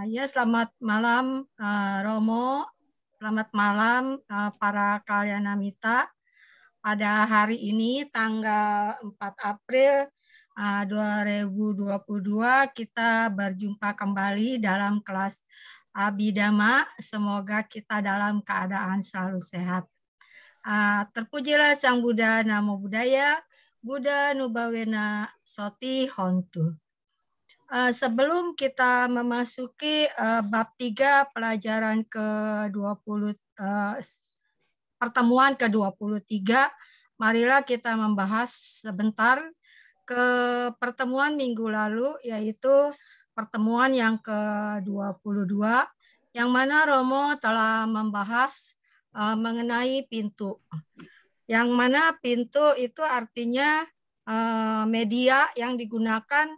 Ya, selamat malam Romo, selamat malam para Kalyanamita. Pada hari ini tanggal 4 April 2022 kita berjumpa kembali dalam kelas Abhidhamma. Semoga kita dalam keadaan selalu sehat. Terpujilah Sang Buddha, Namo Buddhaya, Buddha Nubawena Soti Hontu. Sebelum kita memasuki bab 3 pelajaran ke-20 pertemuan ke-23, marilah kita membahas sebentar ke pertemuan minggu lalu, yaitu pertemuan yang ke-22 yang mana Romo telah membahas mengenai pintu. Yang mana pintu itu artinya media yang digunakan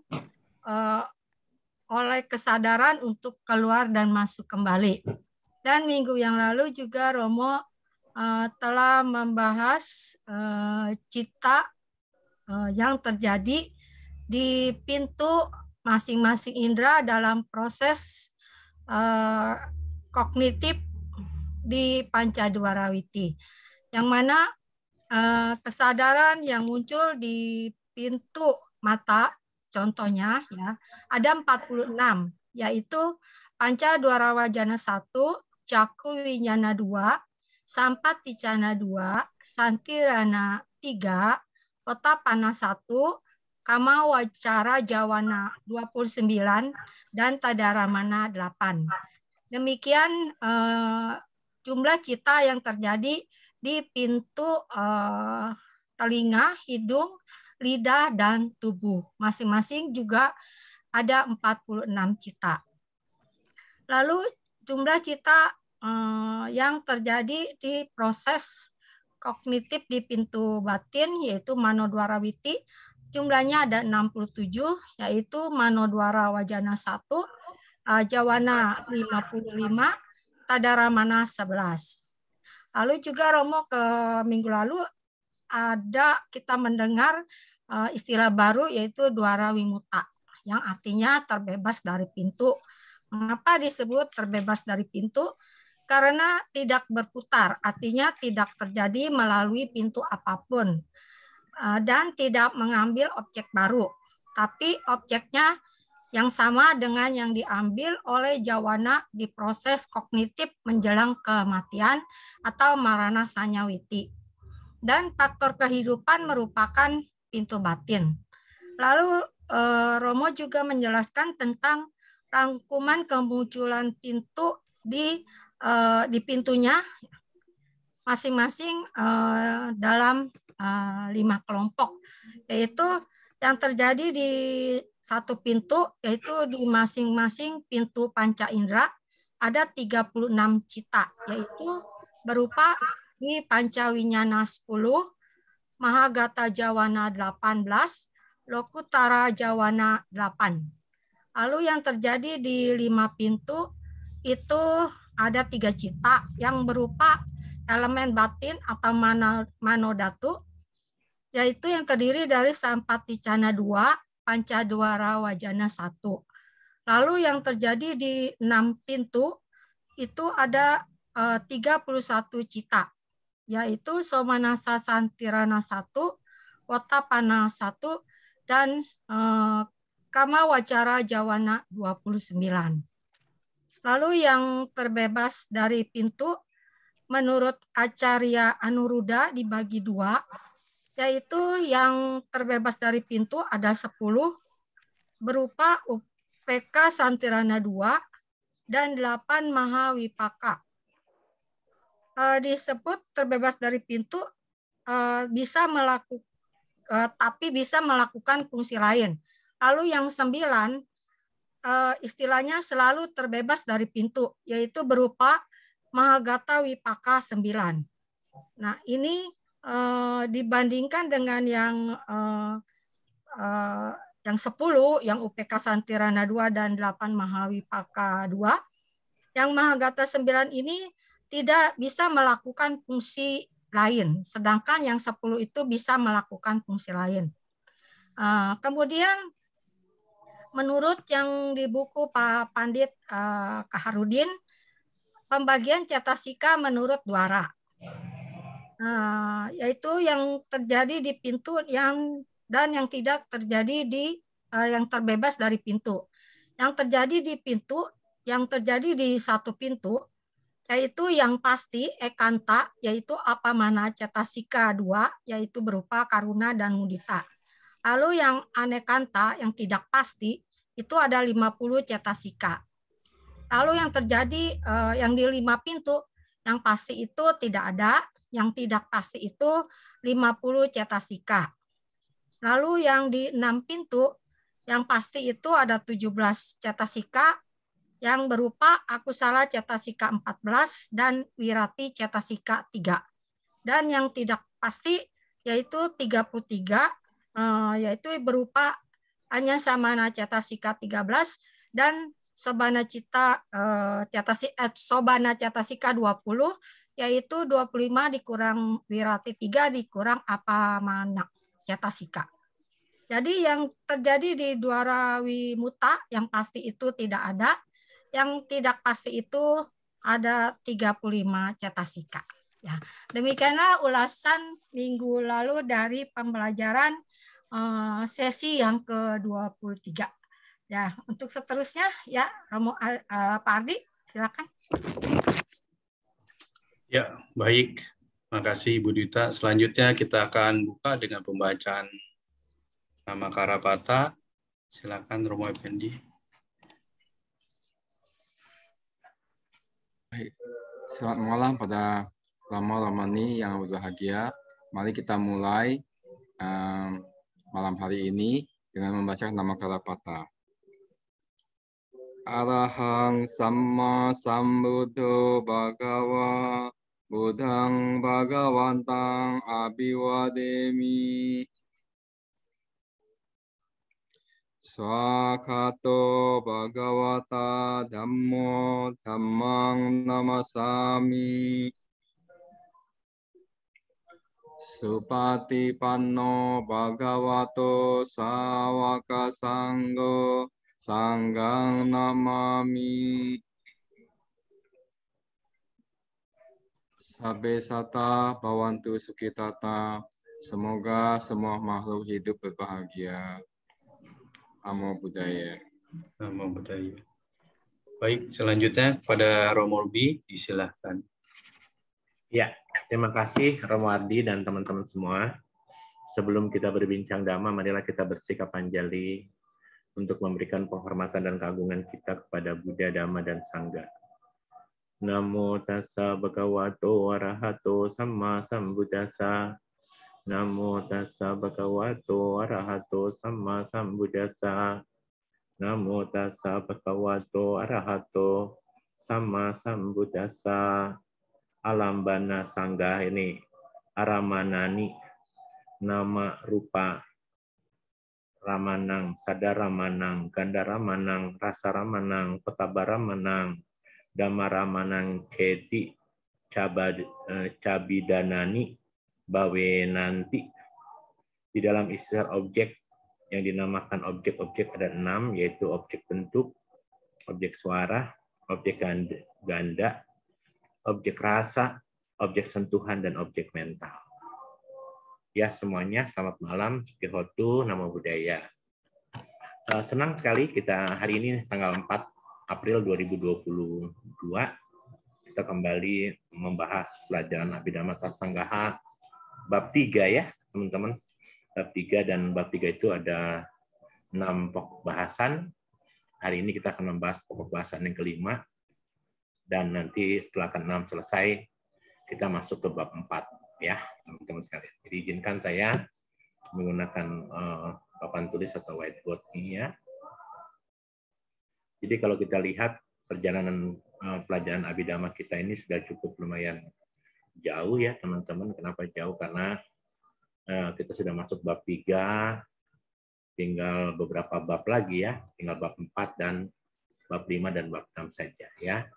oleh kesadaran untuk keluar dan masuk kembali. Dan minggu yang lalu juga Romo telah membahas cita yang terjadi di pintu masing-masing indera dalam proses kognitif di Pancadwarawiti, yang mana kesadaran yang muncul di pintu mata, contohnya ya, ada 46, yaitu Panca Dwara Wajana 1, Caku Winyana 2, Sampat Ticana 2, Santirana 3, Otapana 1, Kama Wacara Jawana 29, dan Tadaramana 8. Demikian jumlah cita yang terjadi di pintu telinga, hidung, lidah, dan tubuh. Masing-masing juga ada 46 cita. Lalu jumlah cita yang terjadi di proses kognitif di pintu batin, yaitu Manodwarawiti, jumlahnya ada 67, yaitu Manodwara Wajana 1, Jawana 55, Tadaramana 11. Lalu juga Romo ke minggu lalu kita mendengar istilah baru, yaitu Dwara Wimuta, yang artinya terbebas dari pintu. Mengapa disebut terbebas dari pintu? Karena tidak berputar, artinya tidak terjadi melalui pintu apapun dan tidak mengambil objek baru, tapi objeknya yang sama dengan yang diambil oleh Jawana di proses kognitif menjelang kematian atau Marana Sanyawiti. Dan faktor kehidupan merupakan pintu batin. Lalu Romo juga menjelaskan tentang rangkuman kemunculan pintu di pintunya masing-masing dalam 5 kelompok, yaitu yang terjadi di satu pintu, yaitu di masing-masing pintu panca indera ada 36 cita, yaitu berupa di Panca Winyana 10, Mahagata Jawana 18, Lokutara Jawana 8. Lalu yang terjadi di 5 pintu itu ada 3 cita yang berupa elemen batin atau manodatu, yaitu yang terdiri dari Sampaticana 2, Pancadwara Wajana 1. Lalu yang terjadi di 6 pintu itu ada 31 cita, yaitu Somanasa Santirana 1, Otapana 1, dan Kama Wacara Jawana 29. Lalu yang terbebas dari pintu menurut Acarya Anuruddha dibagi 2, yaitu yang terbebas dari pintu ada 10 berupa UPK Santirana 2 dan 8 Mahawipaka. Disebut terbebas dari pintu tapi bisa melakukan fungsi lain. Lalu yang 9 istilahnya selalu terbebas dari pintu, yaitu berupa Mahagata Wipaka 9. Nah, ini dibandingkan dengan yang 10, yang UPK Santirana 2 dan 8 Mahawipaka 2, yang Mahagata 9 ini tidak bisa melakukan fungsi lain, sedangkan yang 10 itu bisa melakukan fungsi lain. Kemudian menurut yang di buku Pak Pandit Kaharudin, pembagian cetasika menurut Dwara. Yaitu yang terjadi di pintu dan yang tidak terjadi di yang terbebas dari pintu. Yang terjadi di pintu, yang terjadi di satu pintu, yaitu yang pasti ekanta, yaitu apamana cetasika 2, yaitu berupa karuna dan mudita. Lalu yang anekanta, yang tidak pasti, itu ada 50 cetasika. Lalu yang terjadi yang di 5 pintu, yang pasti itu tidak ada, yang tidak pasti itu 50 cetasika. Lalu yang di 6 pintu, yang pasti itu ada 17 cetasika, yang berupa akusala cetasika 14 dan wirati cetasika 3. Dan yang tidak pasti yaitu 33, yaitu berupa hanya samana cetasika 13 dan sobana cetasika 20, yaitu 25 dikurang wirati 3 dikurang apamana cetasika. Jadi yang terjadi di Dwara Wimuta yang pasti itu tidak ada, yang tidak pasti itu ada 35 cetasika. Ya, demikianlah ulasan minggu lalu dari pembelajaran sesi yang ke-23. Ya, untuk seterusnya ya Romo Pak Ardi, silakan. Ya, baik. Terima kasih Ibu Dita. Selanjutnya kita akan buka dengan pembacaan nama Karapata. Silakan Romo Effendi. Baik. Selamat malam pada Rama-Ramani yang berbahagia. Mari kita mulai malam hari ini dengan membaca nama Karapata. Arahang Samma Sambuddho Bhagava Buddhang Bhagavantang Abhivademi. Swakato Bhagavata Dhammo Dhammang Namasami. Supatipanno Bhagavato Sawaka Sanggo Sanggang Namami. Sabbe sata bhavantu sukitata. Semoga semua makhluk hidup berbahagia. Namo Buddhaya. Namo Buddhaya. Baik, selanjutnya kepada Romo Ruby, disilahkan. Ya, terima kasih Romo Ardi dan teman-teman semua. Sebelum kita berbincang dhamma, marilah kita bersikap anjali untuk memberikan penghormatan dan keagungan kita kepada Buddha, Dhamma, dan Sangha. Namo tassa bhagavato arahato samma sambuddhassa. Namo tassa bhagavato arahato samma sambuddhassa. Namo tassa bhagavato arahato samma sambuddhassa. Alambana sangga ini aramanani nama rupa ramanang, sadaramanang, gandaramanang, rasaramanang, petabaramanang, damaramanang, keti, cabidanani, bawe nanti. Di dalam istilah objek yang dinamakan objek-objek ada 6, yaitu objek bentuk, objek suara, objek ganda, objek rasa, objek sentuhan, dan objek mental. Ya, semuanya selamat malam, Cikihotu, Namo Buddhaya. Senang sekali kita hari ini tanggal 4 April 2022 kita kembali membahas pelajaran Abhidhamma Sanggaha bab 3 ya, teman-teman. Bab 3 dan bab 3 itu ada 6 pokok bahasan. Hari ini kita akan membahas pokok bahasan yang kelima. Dan nanti setelah ke-6 selesai, kita masuk ke bab 4 ya, teman-teman sekalian. Jadi izinkan saya menggunakan papan tulis atau whiteboard ini ya. Jadi kalau kita lihat perjalanan pelajaran Abhidhamma kita ini sudah cukup lumayan jauh ya, teman-teman. Kenapa jauh? Karena kita sudah masuk bab 3, tinggal beberapa bab lagi ya, tinggal bab 4 dan bab 5 dan bab 6 saja ya.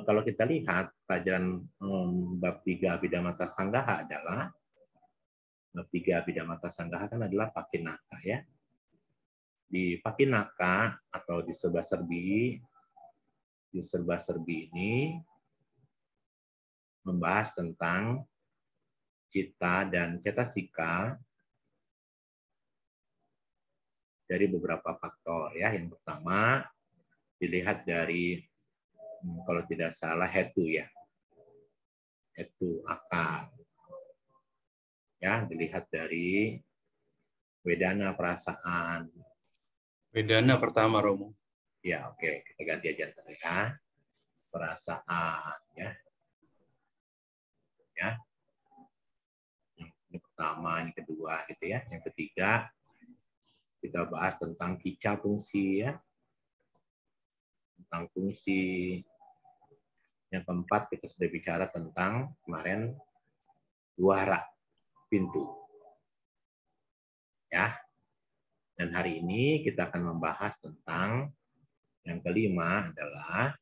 Kalau kita lihat pelajaran bab 3 Abhidhamma Sanggaha adalah bab 3 Abhidhamma Sanggaha kan adalah Pakinaka ya. di Pakinaka atau di serba-serbi ini membahas tentang cita dan cetasika dari beberapa faktor ya. Yang pertama dilihat dari kalau tidak salah hetu ya. Hetu akal. Ya, dilihat dari wedana perasaan. Wedana pertama, Romo. Ya, oke, kita ganti aja ntar ya. Perasaan ya. Ya. Ini pertama, ini kedua gitu ya. Yang ketiga kita bahas tentang kica fungsi ya. Tentang fungsi. Yang keempat kita sudah bicara tentang kemarin duara pintu. Ya. Dan hari ini kita akan membahas tentang yang kelima adalah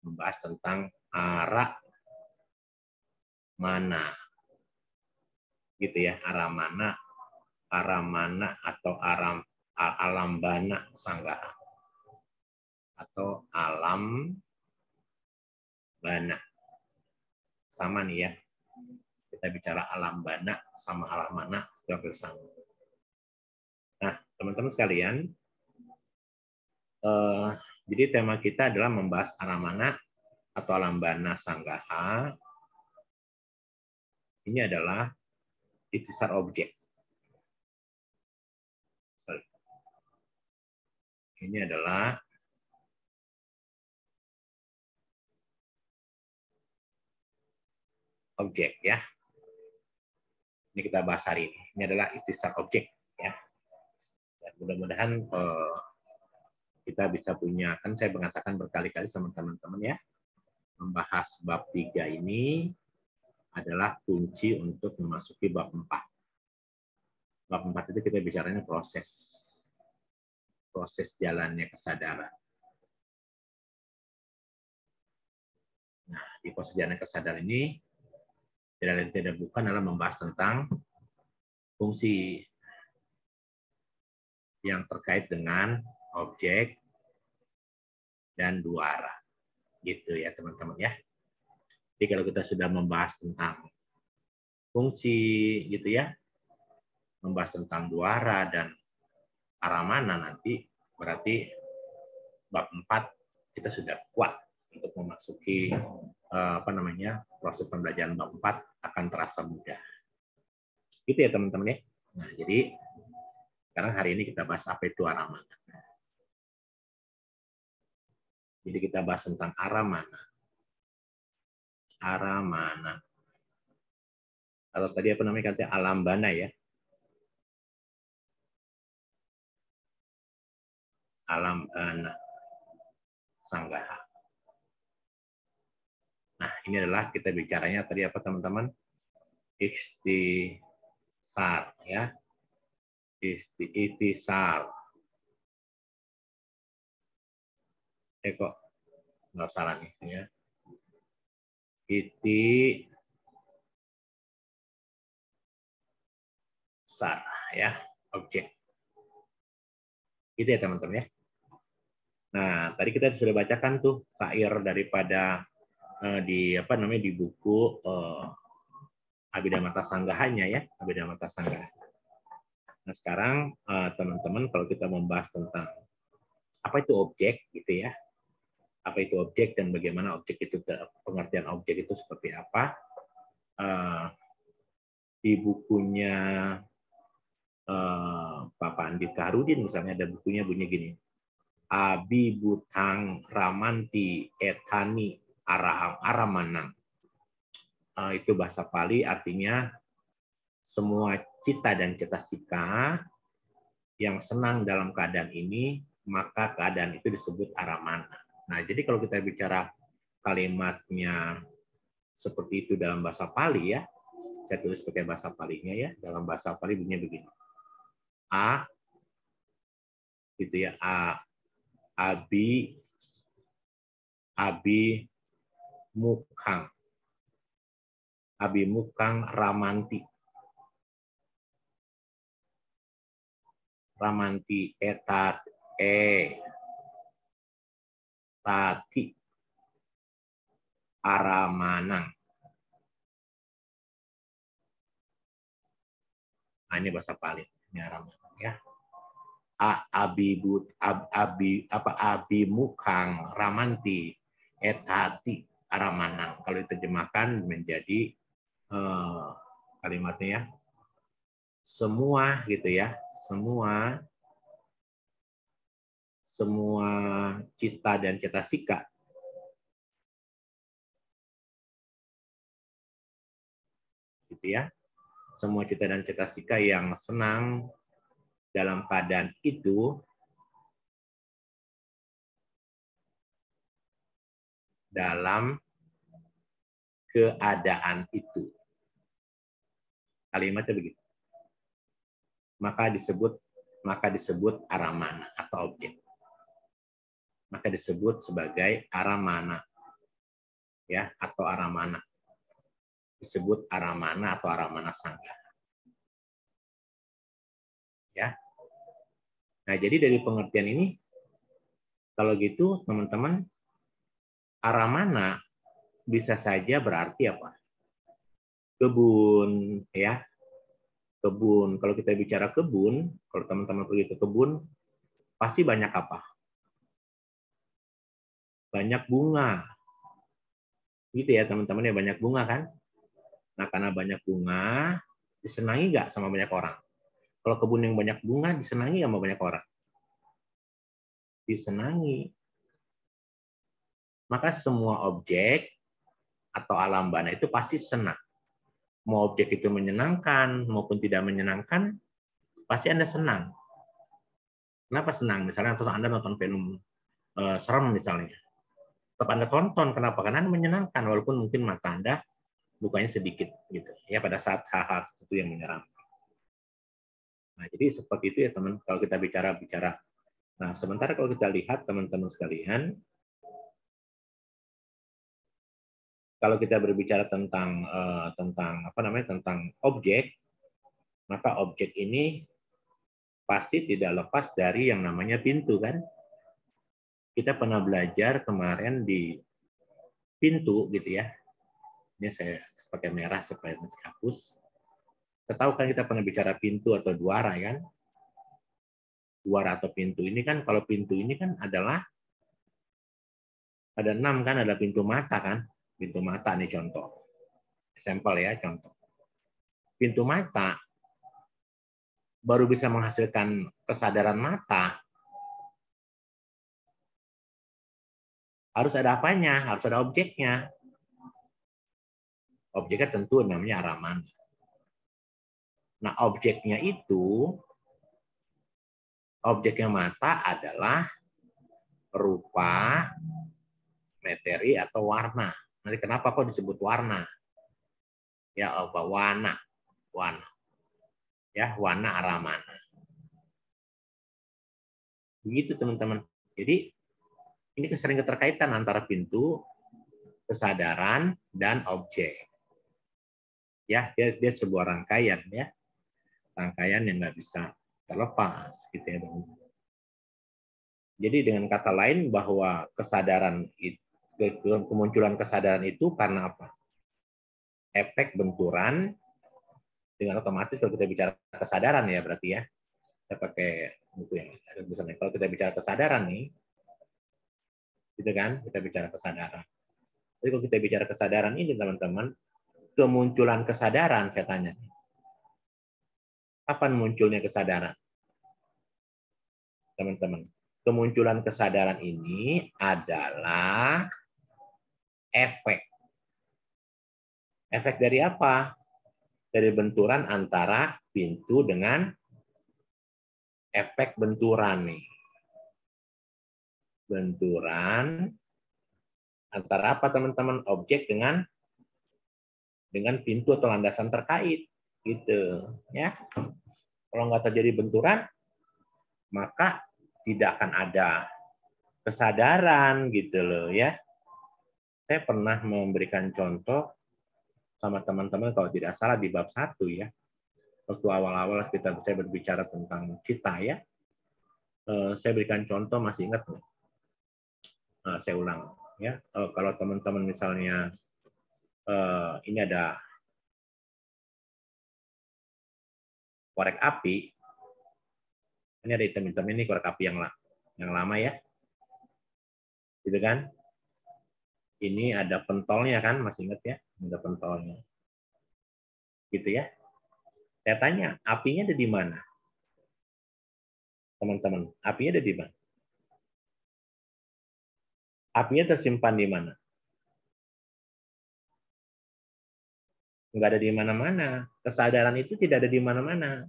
membahas tentang arah mana. Gitu ya, arah mana atau alam bana sanggaha. Atau alam bana. Sama nih ya. Kita bicara alam bana sama alam mana sudah bersama. Nah, teman-teman sekalian, jadi tema kita adalah membahas alam mana atau alam bana sanggaha. Ini adalah ikhtisar objek. Ini adalah objek ya. Ini kita bahas hari ini. Ini adalah ikhtisar objek ya. Dan mudah-mudahan kita bisa punya, kan saya mengatakan berkali-kali sama teman-teman ya, membahas bab 3 ini adalah kunci untuk memasuki bab 4. Bab 4 itu kita bicaranya proses jalannya kesadaran. Nah, di proses jalannya kesadaran ini tidak lain tidak bukan adalah membahas tentang fungsi yang terkait dengan objek dan duara. Gitu ya teman-teman ya. Jadi kalau kita sudah membahas tentang fungsi gitu ya, membahas tentang duara dan arah mana nanti, berarti bab 4 kita sudah kuat untuk memasuki proses pembelajaran bab 4 akan terasa mudah. Gitu ya teman-teman ya. Nah, jadi sekarang hari ini kita bahas apa itu arah mana. Jadi kita bahas tentang arah mana. Arah mana. Atau tadi apa namanya katanya alam bana ya. Alam bana sanggaha. Nah, ini adalah kita bicaranya tadi apa teman-teman? Ikhtisar ya. Ikhtisar. Kok nggak salah nih ya. Ikhtisar ya, objek. Gitu ya teman-teman ya. Nah, tadi kita sudah bacakan tuh syair daripada di buku Abhidhamma Sanggahanya ya, Abhidhamma Sanggaha. Nah, sekarang teman-teman kalau kita membahas tentang apa itu objek gitu ya. Apa itu objek dan bagaimana objek itu, pengertian objek itu seperti apa? Di bukunya Pak Pandit Kaharudin misalnya ada bukunya bunyi gini. Abibutang ramanti etani aramanang. Itu bahasa Pali artinya semua cita dan cetasika yang senang dalam keadaan ini, maka keadaan itu disebut aramana. Nah, jadi kalau kita bicara kalimatnya seperti itu dalam bahasa Pali ya, saya tulis pakai bahasa Palinya ya, dalam bahasa Pali bunyinya begini. A, gitu ya, abi mukang ramanti. ramanti etat tati aramanang. Nah, ini bahasa Pali, ini aramanang ya. Abimukang ramanti etati aramanang. Kalau diterjemahkan menjadi kalimatnya ya, semua gitu ya, semua cita dan cetasika gitu ya, semua cita dan cetasika yang senang dalam keadaan itu dalam keadaan itu. Kalimatnya begitu. Maka disebut aramana atau objek. Maka disebut sebagai aramana. Ya, atau aramana. Disebut aramana atau aramana sangga. Ya. Nah, jadi dari pengertian ini, kalau gitu teman-teman, aramana bisa saja berarti apa? Kebun, ya. Kebun. Kalau kita bicara kebun, kalau teman-teman pergi ke kebun, pasti banyak apa? Banyak bunga. Gitu ya teman-teman, ya banyak bunga kan? Nah, karena banyak bunga, disenangi nggak sama banyak orang? Kalau kebun yang banyak bunga, disenangi sama banyak orang? Disenangi. Maka semua objek atau alam bana itu pasti senang. Mau objek itu menyenangkan maupun tidak menyenangkan, pasti Anda senang. Kenapa senang? Misalnya Anda nonton film serem misalnya. Tetap Anda tonton. Kenapa? Karena Anda menyenangkan, walaupun mungkin mata Anda lukanya sedikit gitu. Ya, pada saat hal-hal itu yang menyeramkan. Nah, jadi seperti itu ya teman, kalau kita bicara. Nah, sementara kalau kita lihat teman-teman sekalian, kalau kita berbicara tentang objek, maka objek ini pasti tidak lepas dari yang namanya pintu kan? Kita pernah belajar kemarin di pintu gitu ya. Ini saya pakai merah supaya hapus. Tahu kan kita pernah bicara pintu atau duara kan? Duara atau pintu ini kan, kalau pintu ini kan adalah ada 6 kan, ada pintu mata kan? Pintu mata nih contoh. Sampel ya, contoh. Pintu mata baru bisa menghasilkan kesadaran mata. Harus ada apanya? Harus ada objeknya. Objeknya tentu namanya aramana. Nah, objeknya mata adalah rupa, materi, atau warna. Nanti kenapa kok disebut warna? Ya, apa? Warna. Ya, warna aramana. Begitu teman-teman. Jadi ini sering keterkaitan antara pintu, kesadaran, dan objek. Ya, dia sebuah rangkaian ya. Rangkaian yang nggak bisa terlepas gitu ya. Jadi dengan kata lain bahwa kemunculan kesadaran itu karena apa? Efek benturan dengan otomatis kalau kita bicara kesadaran ya berarti ya. Saya pakai buku yang ada tulisannya. Kalau kita bicara kesadaran nih, gitu kan? Kita bicara kesadaran. Jadi kalau kita bicara kesadaran ini teman-teman, kemunculan kesadaran saya tanya. Kapan munculnya kesadaran? Teman-teman, kemunculan kesadaran ini adalah efek. Efek dari apa? Dari benturan antara pintu dengan efek benturan nih. Benturan antara apa teman-teman? Objek dengan pintu atau landasan terkait gitu ya. Kalau nggak terjadi benturan, maka tidak akan ada kesadaran gitu loh ya. Saya pernah memberikan contoh sama teman-teman kalau tidak salah di bab 1 ya. waktu awal-awal saya berbicara tentang cita ya, saya berikan contoh, masih ingat nih? Saya ulang ya, kalau teman-teman misalnya ini ada korek api, ini ada hitam-hitam, ini korek api yang lama ya, gitu kan? Ini ada pentolnya kan, masih ingat ya? Ada pentolnya, gitu ya. Saya tanya, apinya ada di mana? Teman-teman, apinya ada di mana? Apinya tersimpan di mana? Nggak ada di mana-mana. Kesadaran itu tidak ada di mana-mana.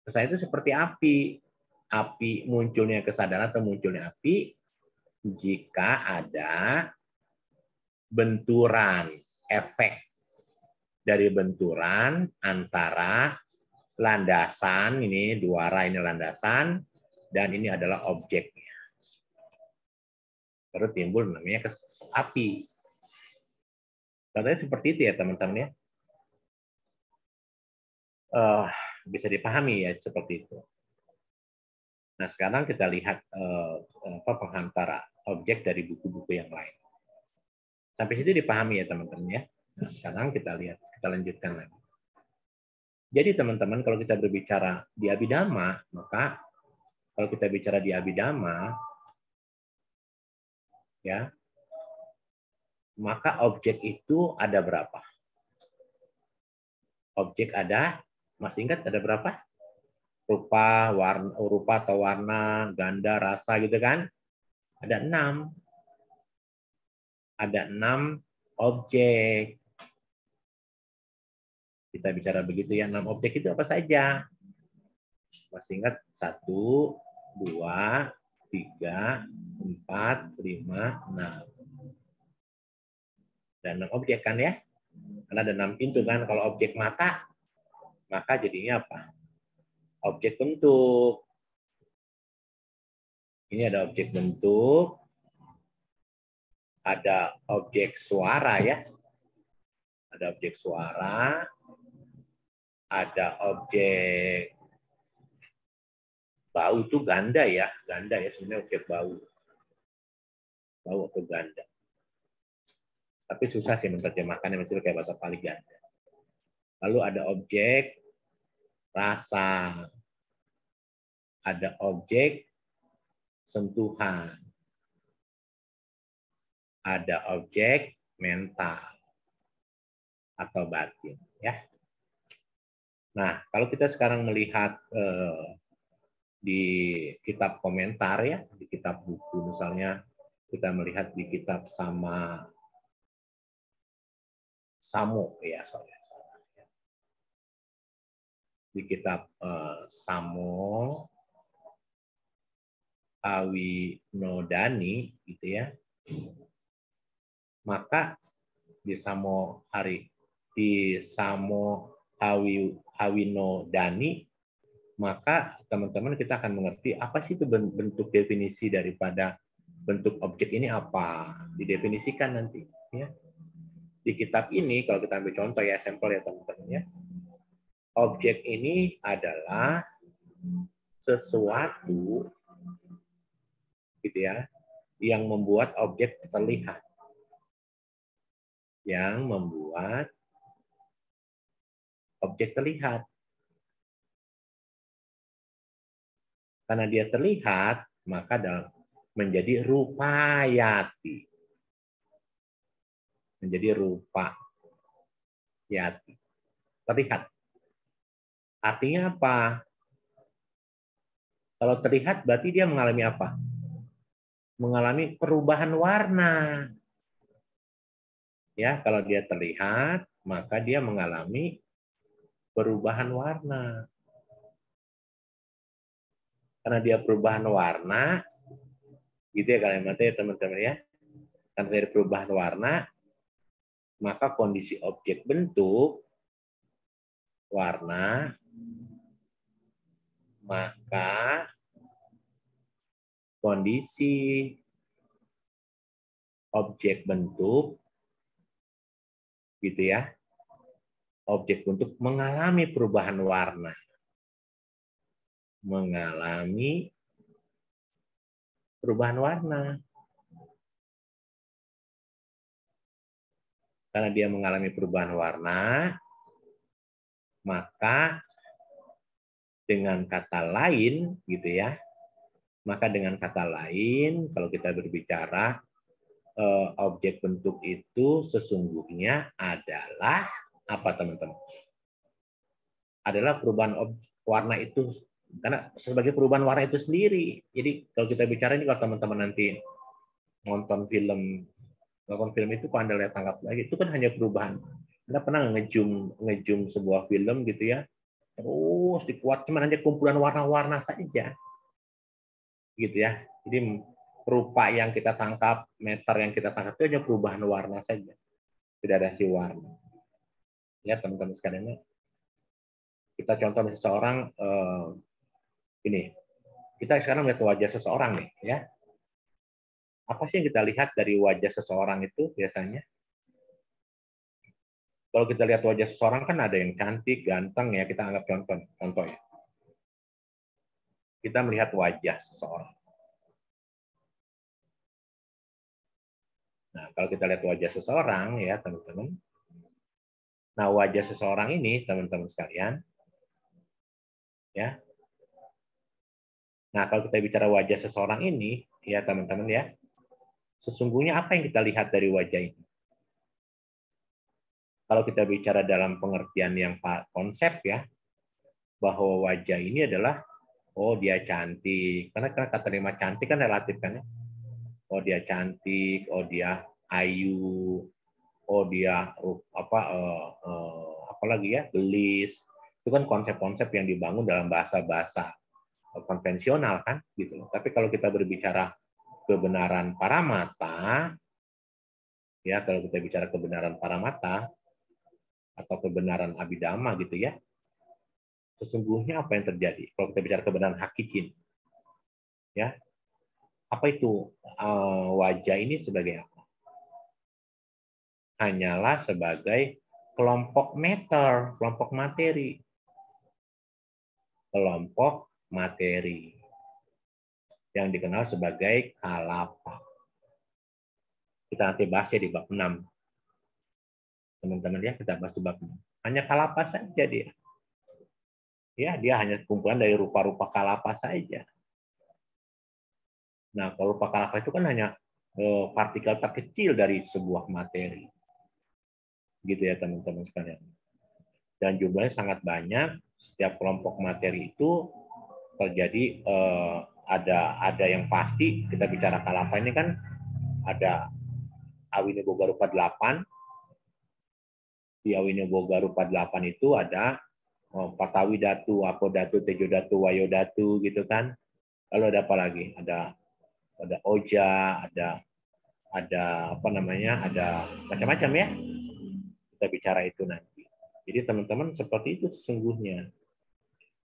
Kesadaran itu seperti api. Api munculnya kesadaran atau munculnya api jika ada benturan, efek dari benturan antara landasan, ini dua arah, ini landasan, dan ini adalah objeknya. Baru timbul namanya api. Contohnya seperti itu ya teman-teman ya. Bisa dipahami ya seperti itu. Nah sekarang kita lihat penghantar objek dari buku-buku yang lain. Sampai situ dipahami ya teman-teman ya. Nah sekarang kita lihat, kita lanjutkan lagi. Jadi teman-teman kalau kita berbicara di Abhidhamma, maka kalau kita bicara di Abhidhamma, ya, maka objek itu ada berapa? Objek ada, masih ingat ada berapa? Rupa, warna, rupa atau warna, ganda, rasa gitu kan? Ada 6. Ada 6 objek. Kita bicara begitu ya, 6 objek itu apa saja? Masih ingat? 1, 2, 3, 4, 5, 6. Dan 6 objek kan ya? Karena ada 6 pintu kan. Kalau objek mata, maka jadinya apa? Objek bentuk. Ini ada objek bentuk. Ada objek suara ya. Ada objek suara. Ada objek bau, itu ganda ya. Ganda ya, sebenarnya objek bau. Bau atau ganda. Tapi susah sih menerjemahkannya, misalnya kayak bahasa Pali ganda. Lalu ada objek rasa. Ada objek sentuhan. Ada objek mental atau batin ya. Nah, kalau kita sekarang melihat di kitab komentar ya, di kitab buku misalnya kita melihat di kitab Samo ya, sorry. Di kitab Samo Awinodani gitu ya. Maka di Samo Awinodani, maka teman-teman kita akan mengerti apa sih itu bentuk definisi daripada bentuk objek ini, apa didefinisikan nanti ya. Di kitab ini kalau kita ambil contoh ya, sampel ya teman-teman ya. Objek ini adalah sesuatu gitu ya yang membuat objek terlihat. Yang membuat objek terlihat. Karena dia terlihat, maka menjadi rupayati. Menjadi rupa yati. Terlihat. Artinya apa? Kalau terlihat berarti dia mengalami apa? Mengalami perubahan warna. Ya, kalau dia terlihat, maka dia mengalami perubahan warna. Karena dia perubahan warna, gitu ya kalimatnya ya teman-teman ya. Karena dari perubahan warna, maka kondisi objek bentuk, warna, maka kondisi objek bentuk, gitu ya, objek bentuk mengalami perubahan warna. Mengalami perubahan warna. Karena dia mengalami perubahan warna, maka dengan kata lain, gitu ya, maka dengan kata lain, kalau kita berbicara objek bentuk itu sesungguhnya adalah apa, teman-teman? Adalah perubahan warna itu, karena sebagai perubahan warna itu sendiri. Jadi kalau kita bicara ini, kalau teman-teman nanti nonton film itu, kalau Anda lihat tangkap lagi, itu kan hanya perubahan. Anda pernah nge-zoom sebuah film gitu ya, terus dikuat, cuma hanya kumpulan warna-warna saja, gitu ya. Jadi rupa yang kita tangkap, meter yang kita tangkap itu hanya perubahan warna saja, gradasi warna. Ya teman-teman sekalian, kita contoh seseorang ini, kita sekarang melihat wajah seseorang nih, ya. Apa sih yang kita lihat dari wajah seseorang itu biasanya? Kalau kita lihat wajah seseorang kan ada yang cantik, ganteng ya, kita anggap contoh ya. Kita melihat wajah seseorang. Nah, kalau kita lihat wajah seseorang ya, teman-teman. Nah, wajah seseorang ini, teman-teman sekalian, ya. Nah, kalau kita bicara wajah seseorang ini, ya teman-teman ya, sesungguhnya apa yang kita lihat dari wajah ini? Kalau kita bicara dalam pengertian yang konsep ya, bahwa wajah ini adalah, oh dia cantik, karena kata terima cantik kan relatif kan ya. Oh dia cantik, oh dia ayu, oh dia apa lagi ya, gelis. Itu kan konsep-konsep yang dibangun dalam bahasa-bahasa konvensional kan gitu. Tapi kalau kita berbicara kebenaran para mata, ya kalau kita bicara kebenaran para mata atau kebenaran abhidhamma gitu ya, sesungguhnya apa yang terjadi kalau kita bicara kebenaran hakiki, ya apa itu wajah ini sebagai apa? Hanyalah sebagai kelompok meter, kelompok materi, yang dikenal sebagai kalapa. Kita nanti bahas ya di bab 6. Teman-teman ya, kita bahas di bab 6. Hanya kalapa saja dia. Ya, dia hanya kumpulan dari rupa-rupa kalapa saja. Nah, kalau rupa kalapa itu kan hanya partikel terkecil dari sebuah materi. Gitu ya, teman-teman sekalian. Dan jumlahnya sangat banyak. Setiap kelompok materi itu terjadi ada yang pasti. Kita bicara kalapa ini kan ada Awiniboga Rupa 8. Di Awiniboga Rupa 8 itu ada Patawi Datu, Apodatu, Tejo Datu, Wayo Datu gitu kan. Lalu ada apa lagi? Ada Oja, ada apa namanya? Ada macam-macam ya. Kita bicara itu nanti. Jadi teman-teman seperti itu sesungguhnya.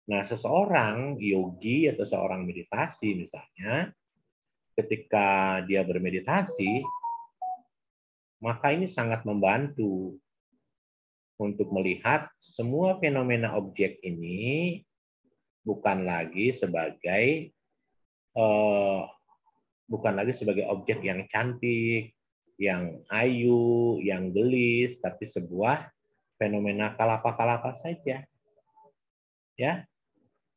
Nah, seseorang yogi atau seorang meditasi misalnya, ketika dia bermeditasi, maka ini sangat membantu untuk melihat semua fenomena objek ini bukan lagi sebagai objek yang cantik, yang ayu, yang gelis, tapi sebuah fenomena kalapa-kalapa saja. Ya.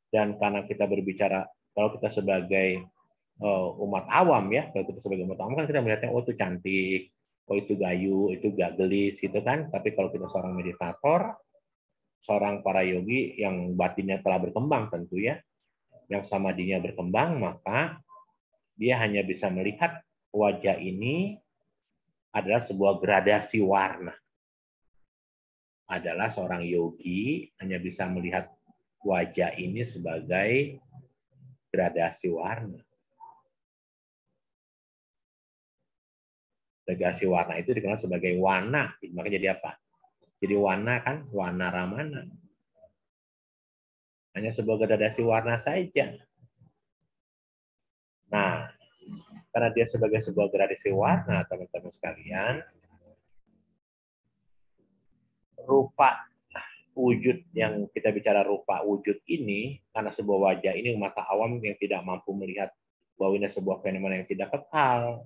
Dan karena kita berbicara, kalau kita sebagai umat awam ya, kalau kita sebagai umat awam kan kita melihatnya, oh itu cantik, oh itu gayu, itu gak gelis gitu kan. Tapi kalau kita seorang meditator, seorang para yogi yang batinnya telah berkembang tentu ya, yang samadhinya berkembang, maka dia hanya bisa melihat wajah ini adalah sebuah gradasi warna. Adalah seorang yogi hanya bisa melihat wajah ini sebagai gradasi warna. Gradasi warna itu dikenal sebagai wana. Makanya jadi apa? Jadi wana kan, wana ramana. Hanya sebuah gradasi warna saja. Nah, karena dia sebagai sebuah gradasi warna, teman-teman sekalian, rupa wujud yang kita bicara rupa wujud ini, karena sebuah wajah ini mata awam yang tidak mampu melihat bahwa ini sebuah fenomena yang tidak kekal.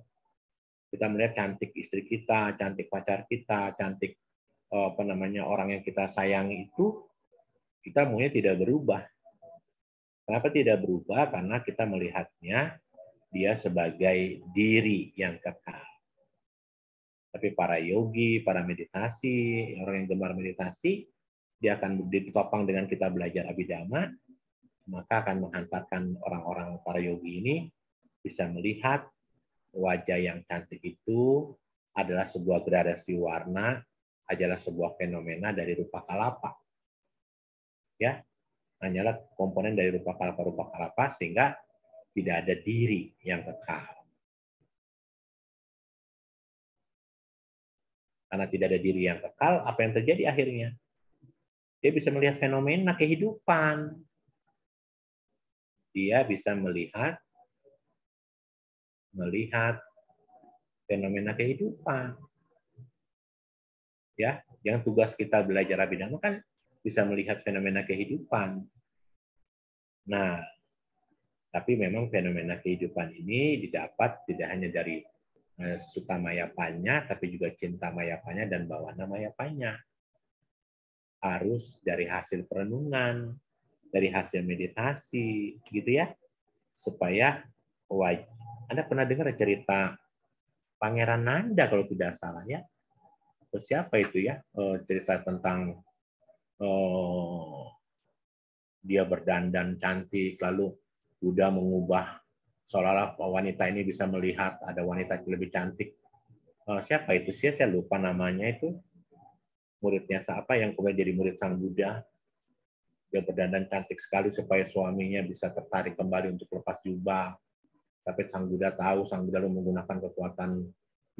Kita melihat cantik istri kita, cantik pacar kita, cantik orang yang kita sayangi itu, kita maunya tidak berubah. Kenapa tidak berubah? Karena kita melihatnya dia sebagai diri yang kekal. Tapi para yogi, para meditasi, orang yang gemar meditasi, dia akan ditopang dengan kita belajar Abhidhamma, maka akan menghantarkan orang-orang para yogi ini bisa melihat wajah yang cantik itu adalah sebuah gradasi warna, adalah sebuah fenomena dari rupa kalapa. Ya, hanyalah komponen dari rupa kalapa sehingga tidak ada diri yang kekal. Karena tidak ada diri yang kekal, apa yang terjadi akhirnya? Dia bisa melihat fenomena kehidupan. Dia bisa melihat fenomena kehidupan. Ya, yang tugas kita belajar Abhidhamma kan bisa melihat fenomena kehidupan. Nah, tapi memang fenomena kehidupan ini didapat tidak hanya dari Sutta Mayapanya, tapi juga Cinta Mayapanya dan Bhavana Mayapanya. Harus dari hasil perenungan, dari hasil meditasi, gitu ya, supaya Anda pernah dengar cerita Pangeran Nanda kalau tidak salah ya? Atau siapa itu ya? Cerita tentang dia berdandan cantik, lalu Buddha mengubah seolah-olah wanita ini bisa melihat ada wanita yang lebih cantik. Siapa itu sih? Saya lupa namanya itu. Muridnya siapa yang kemudian jadi murid Sang Buddha. Dia berdandan cantik sekali supaya suaminya bisa tertarik kembali untuk lepas jubah. Tapi Sang Buddha tahu, Sang Buddha lalu menggunakan kekuatan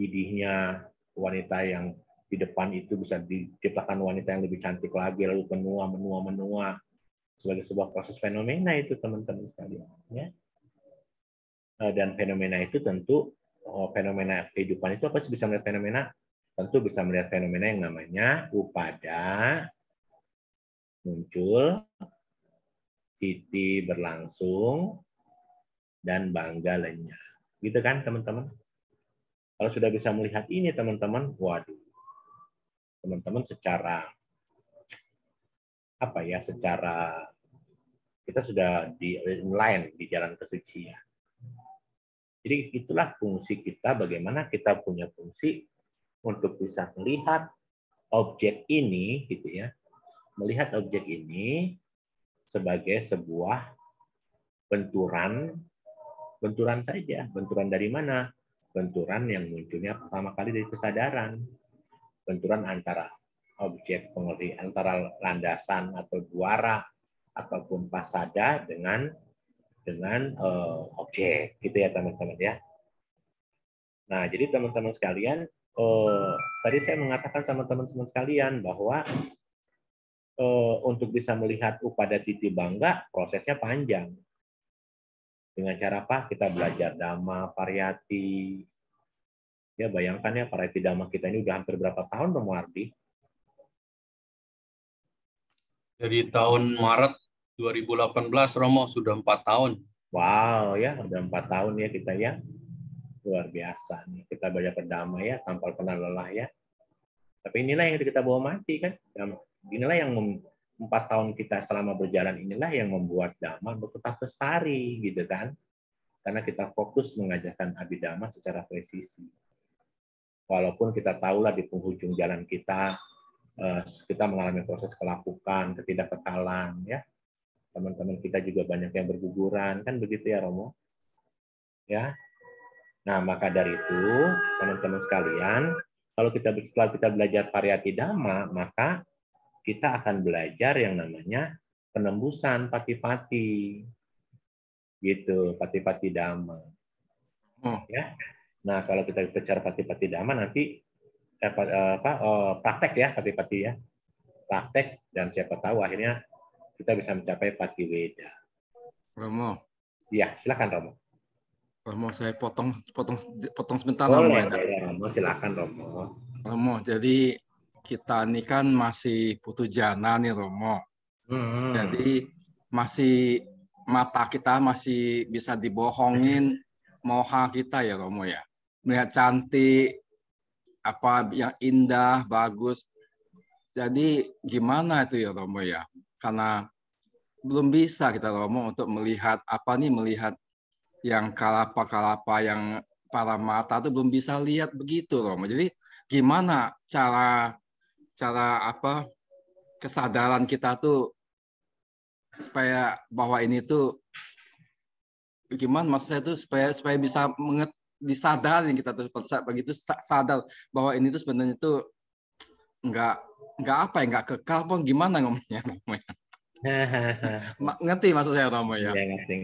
idihnya, wanita yang di depan itu bisa diciptakan wanita yang lebih cantik lagi, lalu menua sebagai sebuah proses fenomena itu teman-teman sekalian. Ya. Dan fenomena itu tentu fenomena kehidupan itu apa sih bisa melihat fenomena? Tentu bisa melihat fenomena yang namanya upada, muncul, siti berlangsung, dan bangga lenyap. Gitu kan teman-teman? Kalau sudah bisa melihat ini teman-teman, waduh, teman-teman secara kita sudah di line di jalan kesucian. Jadi itulah fungsi kita, bagaimana kita punya fungsi untuk bisa melihat objek ini, gitu ya, melihat objek ini sebagai sebuah benturan saja. Benturan dari mana? Benturan yang munculnya pertama kali dari kesadaran. Benturan antara objek pengertian, antara landasan atau duara ataupun pasada dengan objek, gitu ya teman-teman ya. Nah, jadi teman-teman sekalian, tadi saya mengatakan sama teman-teman sekalian bahwa untuk bisa melihat upada titi bangga, prosesnya panjang. Dengan cara apa? Kita belajar Dhamma, Pariyati. Ya, bayangkan ya, Pariyati Dhamma kita ini udah hampir berapa tahun, Romo Ardi? Dari tahun Maret 2018, Romo, sudah 4 tahun. Wow, ya, udah 4 tahun ya kita ya. Luar biasa nih. Kita belajar Dhamma ya, tanpa pernah lelah ya. Tapi inilah yang kita bawa mati kan. Inilah yang 4 tahun kita selama berjalan inilah yang membuat Dhamma tetap lestari gitu kan. Karena kita fokus mengajarkan Abhidhamma secara presisi. Walaupun kita tahulah di penghujung jalan kita mengalami proses kelapukan, ketidakkekalan ya. Teman-teman kita juga banyak yang berguguran kan begitu ya Romo. Ya. Nah, maka dari itu teman-teman sekalian, setelah kita belajar Pariyati Dhamma, maka kita akan belajar yang namanya penembusan pati-pati. Gitu, pati-pati Dhamma. Ya. Nah, kalau kita bicara pati-pati Dhamma nanti praktek ya pati-pati ya. Praktek dan siapa tahu akhirnya kita bisa mencapai pati Weda. Romo. Iya, silakan Romo. Romo, saya potong sebentar. Boleh, Romo. ya, Romo, silakan Romo. Romo, jadi kita ini kan masih putu jana nih Romo. Jadi masih mata kita masih bisa dibohongin moha kita ya Romo ya. Melihat cantik, apa yang indah, bagus. Jadi gimana itu ya Romo ya? Karena belum bisa kita Romo untuk melihat melihat yang kalapa-kalapa yang para mata itu belum bisa lihat begitu Romo. Jadi gimana cara kesadaran kita tuh supaya bahwa ini tuh gimana maksud saya tuh supaya bisa disadarin kita tuh begitu sadar bahwa ini tuh sebenarnya tuh nggak kekal pun gimana ngomongnya Romo ya. Ngerti maksud saya Romo ya? Iya, ngerti.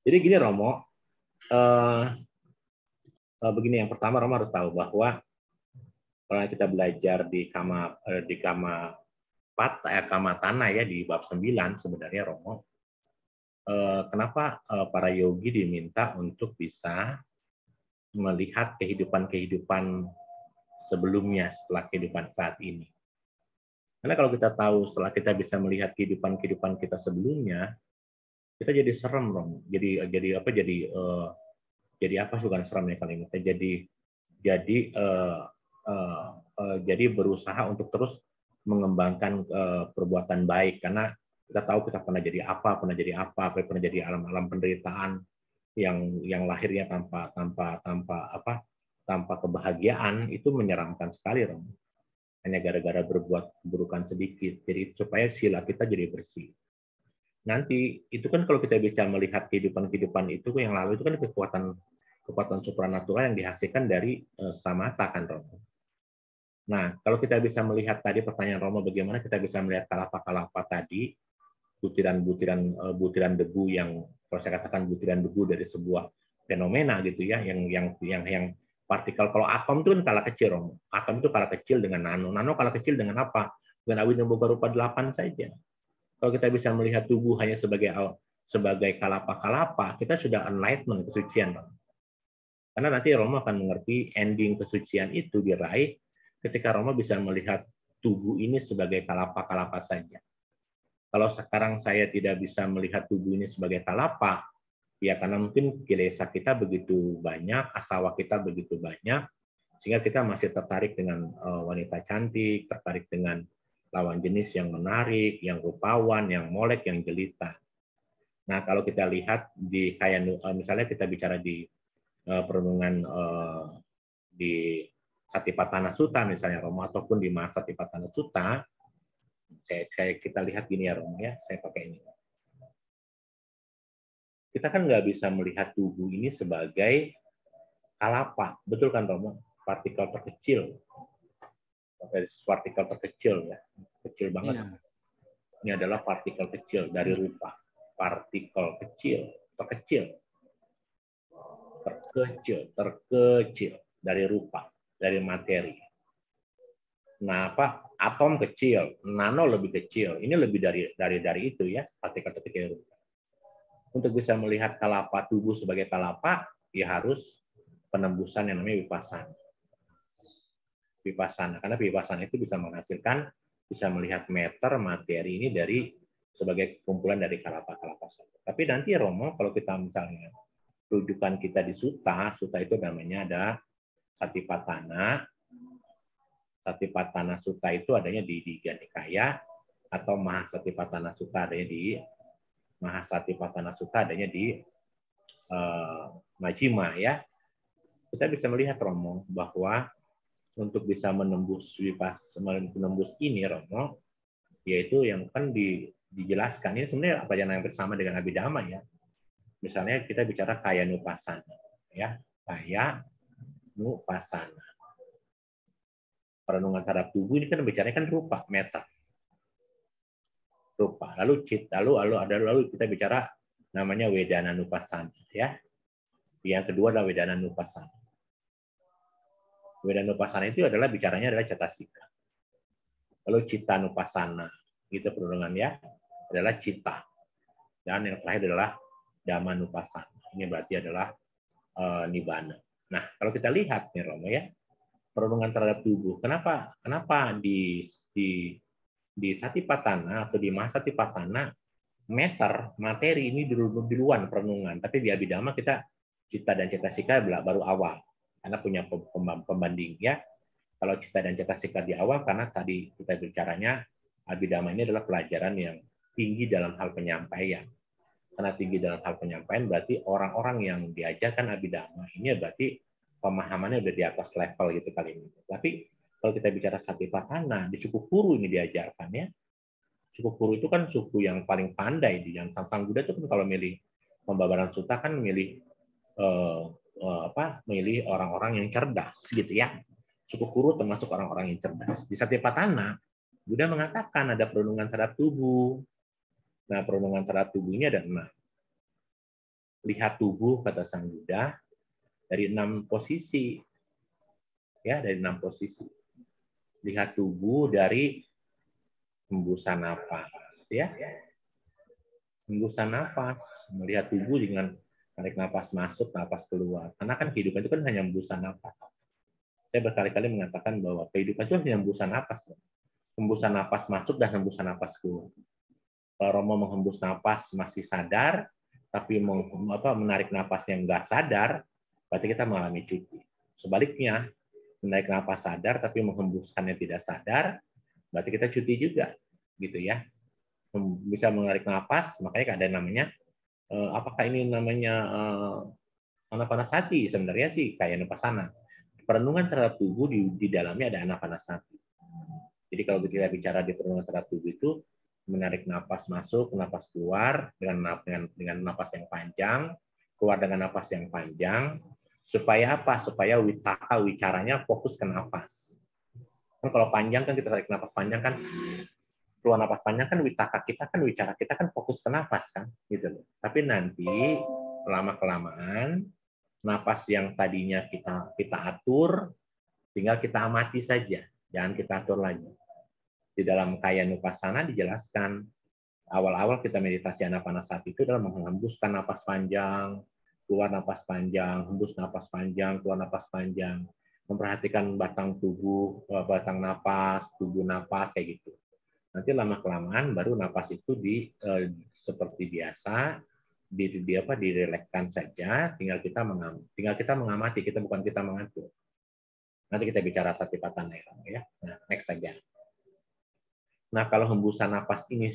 Jadi gini Romo, begini, yang pertama Romo harus tahu bahwa kalau kita belajar di Kama Tanah ya di bab 9 sebenarnya Romo, kenapa para yogi diminta untuk bisa melihat kehidupan sebelumnya setelah kehidupan saat ini. Karena kalau kita tahu setelah kita bisa melihat kehidupan kita sebelumnya, kita jadi serem Romo. Jadi apa bukan serem ya kalimatnya. Jadi berusaha untuk terus mengembangkan perbuatan baik, karena kita tahu kita pernah jadi apa, pernah jadi alam penderitaan yang lahirnya tanpa kebahagiaan, itu menyeramkan sekali Romo. Hanya gara-gara berbuat keburukan sedikit. Jadi supaya sila kita jadi bersih. Nanti itu kan kalau kita bisa melihat kehidupan itu yang lalu, itu kan kekuatan supranatural yang dihasilkan dari samatha kan Romo. Nah, kalau kita bisa melihat tadi pertanyaan Romo, bagaimana kita bisa melihat kalapa tadi, butiran debu yang, kalau saya katakan butiran debu dari sebuah fenomena gitu ya, yang partikel. Kalau atom itu kan skala kecil Romo. Atom itu skala kecil dengan nano. Nano skala kecil dengan apa? Dengan awineboga rupa 8 saja. Kalau kita bisa melihat tubuh hanya sebagai kalapa, kita sudah enlightenment, kesucian. Karena nanti Romo akan mengerti ending kesucian itu diraih ketika Romo bisa melihat tubuh ini sebagai kalapa saja. Kalau sekarang saya tidak bisa melihat tubuh ini sebagai kalapa, ya karena mungkin kilesa kita begitu banyak, asawa kita begitu banyak, sehingga kita masih tertarik dengan wanita cantik, tertarik dengan lawan jenis yang menarik, yang rupawan, yang molek, yang jelita. Nah, kalau kita lihat di misalnya kita bicara di perenungan di Satipatthana Sutta misalnya Romo, ataupun di Mahasatipatthana Sutta, kita lihat gini ya Romo ya, saya pakai ini. Kita kan nggak bisa melihat tubuh ini sebagai kalapa, betul kan Romo? Partikel terkecil ya, kecil banget. Iya. Ini adalah partikel kecil dari rupa, partikel kecil, terkecil dari rupa, dari materi. Nah, atom kecil, nano lebih kecil. Ini lebih dari itu ya, partikel terkecil rupa. Untuk bisa melihat kalapa tubuh sebagai kalapa, ya harus penembusan yang namanya vipassana. Karena vipassana itu bisa melihat meter materi ini sebagai kumpulan dari kalapa saja. Tapi nanti Romo, kalau kita misalnya rujukan kita di sutta itu namanya ada Satipatthana. Satipatthana Sutta itu adanya di Digha Nikaya, atau Mahasatipatthana Sutta adanya di Majjhima ya. Kita bisa melihat Romo bahwa untuk bisa menembus ini Romo, yaitu yang kan dijelaskan ini sebenarnya apa yang bersama dengan Abhidhamma ya. Misalnya kita bicara Kayanupassana ya, Kayanupassana. Perenungan terhadap tubuh ini kan bicaranya kan rupa, meter. Rupa. Lalu kita bicara namanya Wedananupassana ya. Yang kedua adalah Wedananupassana. Wedananupassana itu bicaranya adalah cetasika. Lalu Cittanupassana, itu perenungan ya, adalah cita. Dan yang terakhir adalah Dhammanupassana. Ini berarti adalah nibbana. Nah, kalau kita lihat nih Romo ya, Perundungan terhadap tubuh. Kenapa di Satipatthana atau di Mahasatipatthana meter materi ini duluan perundungan, tapi di Abhidhamma kita cita dan cetasika baru awal karena punya pembanding ya. Kalau cita dan cetasika di awal karena tadi kita bicaranya Abhidhamma ini adalah pelajaran yang tinggi dalam hal penyampaian. Karena tinggi dalam hal penyampaian berarti orang-orang yang diajarkan Abhidhamma ini berarti pemahamannya udah di atas level gitu kali ini. Tapi kalau kita bicara Satipatthana, di suku Kuru ini diajarkan ya. Suku Kuru itu kan suku yang paling pandai di yang Sang Buddha itu kan kalau milih pembabaran sutta kan milih milih orang-orang yang cerdas gitu ya. Suku Kuru termasuk orang-orang yang cerdas. Di Satipatthana, Buddha mengatakan ada perundungan terhadap tubuh. Nah, perundungan terhadap tubuh ini ada 6. Lihat tubuh kata Sang Buddha dari 6 posisi. Ya, dari 6 posisi. Lihat tubuh dari hembusan napas ya. Hembusan napas, melihat tubuh dengan tarik napas masuk, napas keluar. Karena kan kehidupan itu kan hanya hembusan napas. Saya berkali-kali mengatakan bahwa kehidupan itu hanya hembusan napas. Hembusan napas masuk dan hembusan napas keluar. Kalau Romo menghembus napas masih sadar, tapi menarik napas yang nggak sadar, berarti kita mengalami cuti. Sebaliknya, menarik napas sadar tapi menghembuskannya tidak sadar, berarti kita cuti juga, gitu ya. Bisa menarik napas, makanya ada namanya, apakah ini namanya anapanasati? Sebenarnya sih kayak nupasana. Perundungan terhadap tubuh di dalamnya ada anapanasati. Jadi kalau kita bicara di perundungan terhadap tubuh itu menarik napas masuk, napas keluar dengan napas yang panjang, keluar dengan napas yang panjang. Supaya apa? Supaya witaka, wicaranya fokus ke napas. Kan kalau panjang kan kita tarik napas panjang kan, keluar napas panjang kan witaka kita kan, wicara kita kan fokus ke napas kan, gitu loh. Tapi nanti lama kelamaan napas yang tadinya kita atur, tinggal kita amati saja, jangan kita atur lagi. Di dalam Kaya Nupasana dijelaskan awal-awal kita meditasi anapanasati itu adalah menghembuskan napas panjang, keluar napas panjang, hembus napas panjang, keluar napas panjang, memperhatikan batang tubuh, batang napas, tubuh napas kayak gitu. Nanti lama kelamaan baru napas itu seperti biasa direlekkan saja, tinggal kita mengamati, bukan kita mengatur. Nanti kita bicara Satipatthana ya. Nah, next saja. Nah, kalau hembusan napas ini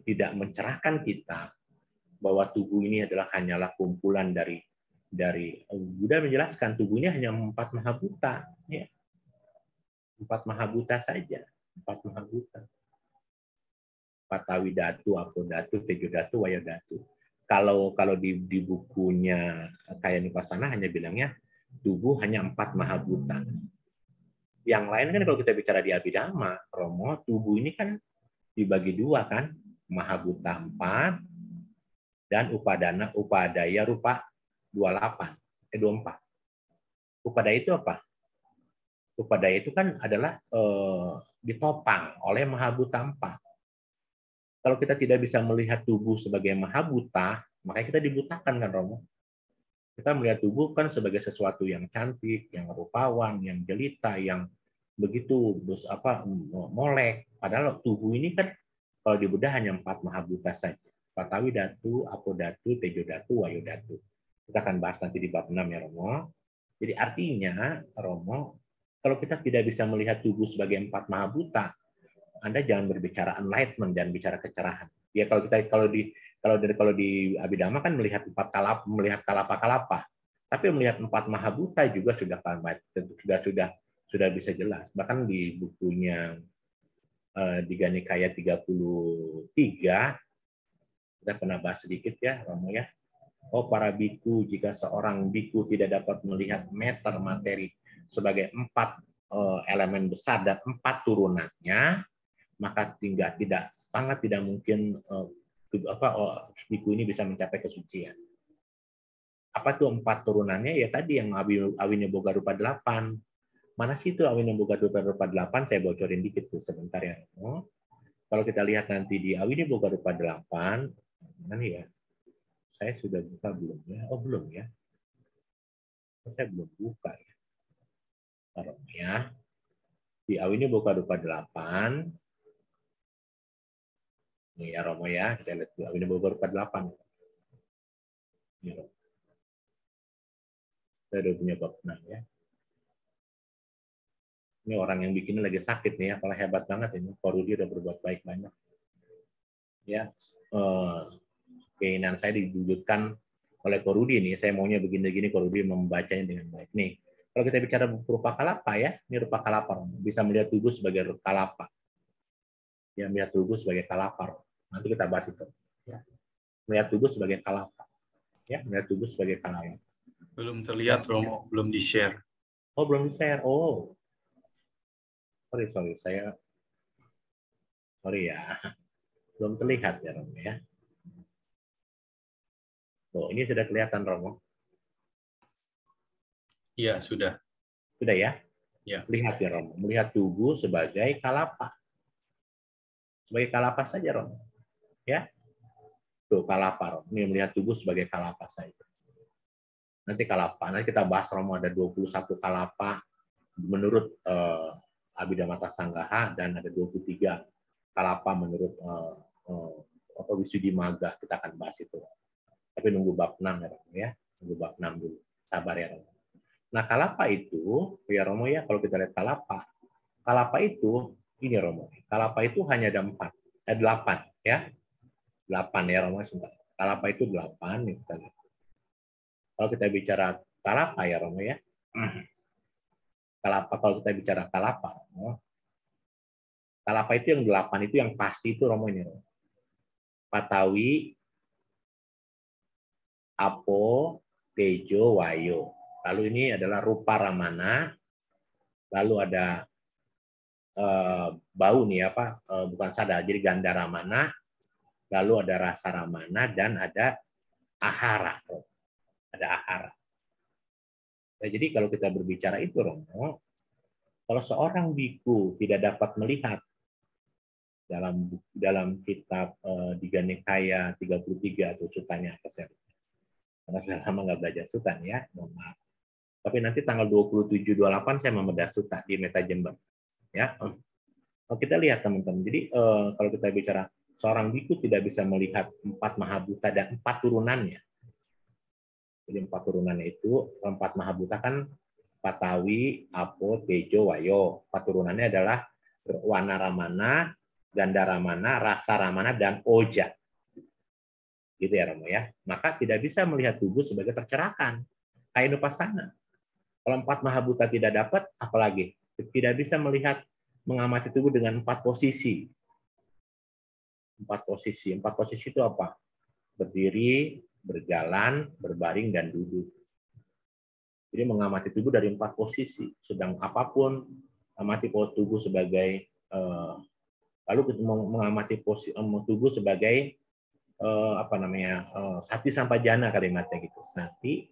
tidak mencerahkan kita bahwa tubuh ini hanyalah kumpulan dari Buddha menjelaskan tubuhnya hanya 4 mahabhuta, ya. 4 mahabhuta saja, 4 mahabhuta. Patawidatu, apodatu, tejodatu, wayodatu. Kalau di bukunya Kaya Nupasana hanya bilangnya tubuh hanya 4 mahabhuta. Yang lain kan kalau kita bicara di Abhidhamma, Romo, tubuh ini kan dibagi 2 kan, mahabhuta 4 dan upadaya rupa 24. Upadaya itu apa? Upadaya itu kan adalah ditopang oleh mahabhuta 4. Kalau kita tidak bisa melihat tubuh sebagai mahabhuta, makanya kita dibutakan kan, Romo. Kita melihat tubuh kan sebagai sesuatu yang cantik, yang rupawan, yang jelita, yang begitu molek. Padahal tubuh ini kan kalau di Buddha hanya 4 mahabhuta saja. Patawidatu, apodatu, tejodatu, wayodatu. Kita akan bahas nanti di bab 6 ya, Romo. Jadi artinya, Romo, kalau kita tidak bisa melihat tubuh sebagai 4 mahabhuta, Anda jangan berbicara enlightenment dan bicara kecerahan. Ya kalau di Abhidhamma kan melihat kalapa-kalapa. Tapi melihat 4 mahabhuta juga sudah bisa jelas. Bahkan di bukunya di Ganikaya 33 kita pernah bahas sedikit ya, Romo ya. Oh, para biku, jika seorang biku tidak dapat melihat meter materi sebagai 4 elemen besar dan 4 turunannya, maka sangat tidak mungkin biku ini bisa mencapai kesucian. Apa tuh 4 turunannya? Ya tadi yang Awinyoboga Rupa 8. Mana sih itu Awinyoboga Rupa 8? Saya bocorin dikit tuh sebentar ya. Kalau kita lihat nanti di Awinyoboga Rupa 8, mana ya? Saya sudah buka belum ya? Oh belum ya. Saya belum buka ya. Taruh ya. Di awi ini buka rupa 8. Ini ya Romo ya, kita lihat di awi ini buka rupa 8. Ini Romo. Saya udah punya bab 6 ya. Ini orang yang bikinnya lagi sakit nih ya, kalau hebat banget ini. Korudi udah berbuat baik banyak. Ya, keinginan saya diwujudkan oleh Korudi nih. Saya maunya begini-begini, Korudi membacanya dengan baik. Nih, kalau kita bicara rupa kalapa ya, ini rupa kalapa. Bisa melihat tubuh sebagai kalapa. Ya, melihat tubuh sebagai kalapa. Nanti kita bahas itu. Ya. Melihat tubuh sebagai kalapa. Ya, melihat tubuh sebagai kalapa. Belum terlihat, Romo. Belum di-share. Oh, belum di-share. Oh. Sorry. Sorry ya. Belum terlihat ya, Romo ya. Oh, ini sudah kelihatan, Romo. Iya, sudah. Sudah ya? Ya. Lihat ya, Romo. Melihat tubuh sebagai kalapa. Sebagai kalapa saja, Romo. Ya. Tuh, kalapa, Romo. Ini melihat tubuh sebagai kalapa saja. Nanti kalapa. Nanti kita bahas, Romo, ada 21 kalapa menurut Abhidhamma Sanggaha dan ada 23 kalapa menurut Visuddhimagga. Kita akan bahas itu. Tapi nunggu bab 6 ya, Romo ya. Nunggu bab 6 dulu. Sabar ya, Romo. Nah, kalapa itu, ya Romo ya, kalau kita lihat kalapa itu, ini Romo, kalapa itu hanya ada 8 ya. 8 ya Romo, sebentar. Kalapa itu 8, nih kita lihat. Kalau kita bicara kalapa ya Romo ya. Kalau kita bicara kalapa, Romo, kalapa itu yang 8 itu yang pasti itu Romo ini. Romo. Patawi, Apo, Tejo, Wayo. Lalu ini adalah rupa ramana. Lalu ada bau nih apa? Bukan sada. Jadi ganda ramana. Lalu ada rasa ramana dan ada ahara. Ada ahara. Nah, jadi kalau kita berbicara itu, Romo, kalau seorang biku tidak dapat melihat dalam kitab Digha Nikaya 33 atau sutanya apa saya? Karena sudah lama nggak belajar sutan ya, mohon maaf. Tapi nanti tanggal 27-28 saya membedah suta di Meta Jember. Ya, kita lihat teman-teman. Jadi kalau kita bicara seorang biku tidak bisa melihat 4 mahabhuta dan 4 turunannya. Jadi 4 turunannya itu 4 mahabhuta kan Patawi, Apo, Tejo, Wayo. 4 turunannya adalah Wana Ramana, Ganda Ramana, Rasa Ramana, dan Oja. Gitu ya Romo ya. Maka tidak bisa melihat tubuh sebagai tercerahkan. Kayak Nupasana. Kalau 4 mahabhuta tidak dapat, apalagi? Tidak bisa melihat, mengamati tubuh dengan 4 posisi. 4 posisi. 4 posisi itu apa? Berdiri, berjalan, berbaring, dan duduk. Jadi mengamati tubuh dari 4 posisi. Sedang apapun, amati tubuh sebagai, lalu mengamati tubuh sebagai, sati sampajana kalimatnya gitu. Sati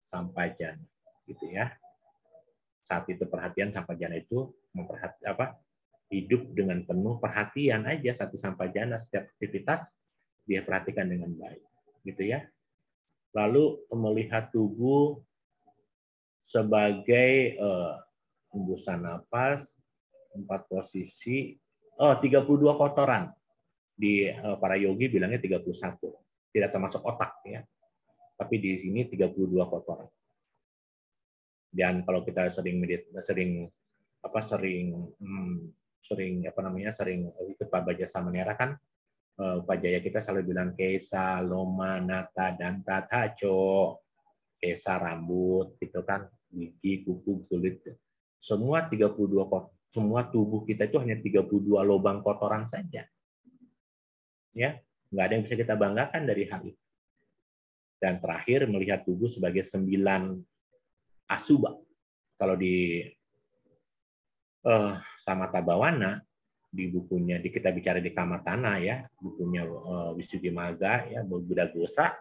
sampajana. Gitu ya. Saat itu perhatian sampajana itu hidup dengan penuh perhatian aja sati sampajana, setiap aktivitas dia perhatikan dengan baik, gitu ya. Lalu melihat tubuh sebagai hembusan napas, 4 posisi, 32 kotoran. Di para yogi bilangnya 31. Tidak termasuk otak ya. Tapi di sini 32 kotoran. Dan kalau kita sering ikut Pak Baja Samanera kan, Pak Jaya kita selalu bilang kesa, loma, nata, danta, taco, kesa rambut, itu kan gigi, kuku, kulit. Semua 32 semua tubuh kita itu hanya 32 lubang kotoran saja. Ya, nggak ada yang bisa kita banggakan dari hal itu. Dan terakhir melihat tubuh sebagai 9 asuba. Kalau di Samatha Bhawana, di bukunya kita bicara di Kamatana ya, bukunya Visuddhimagga ya, Buddha Gosa,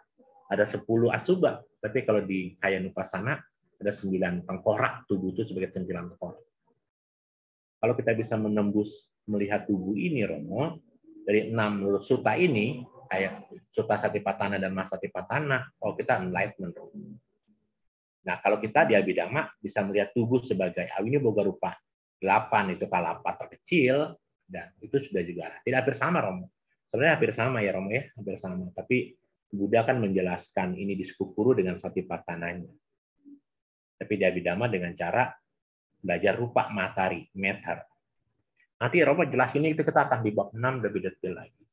ada 10 asuba. Tapi kalau di Kaya Nupasana ada 9 tengkorak, tubuh itu sebagai 9 tengkorak. Kalau kita bisa menembus melihat tubuh ini, Romo, dari 6 sutta ini, kayak Sutta Satipatthana dan Masatipatthana, kita enlightenment. Nah, kalau kita di Abhidhamma bisa melihat tubuh sebagai ini boga rupa 8 itu kalapa terkecil, dan itu sudah juga tidak hampir sama, Romo. Sebenarnya hampir sama ya, Romo ya, hampir sama. Tapi Buddha kan menjelaskan ini di Sukukuru dengan Satipatananya. Tapi di Abhidhamma dengan cara belajar rupa matahari, meter. Nanti Romo jelasin itu kita akan di bab 6 lebih detail lagi.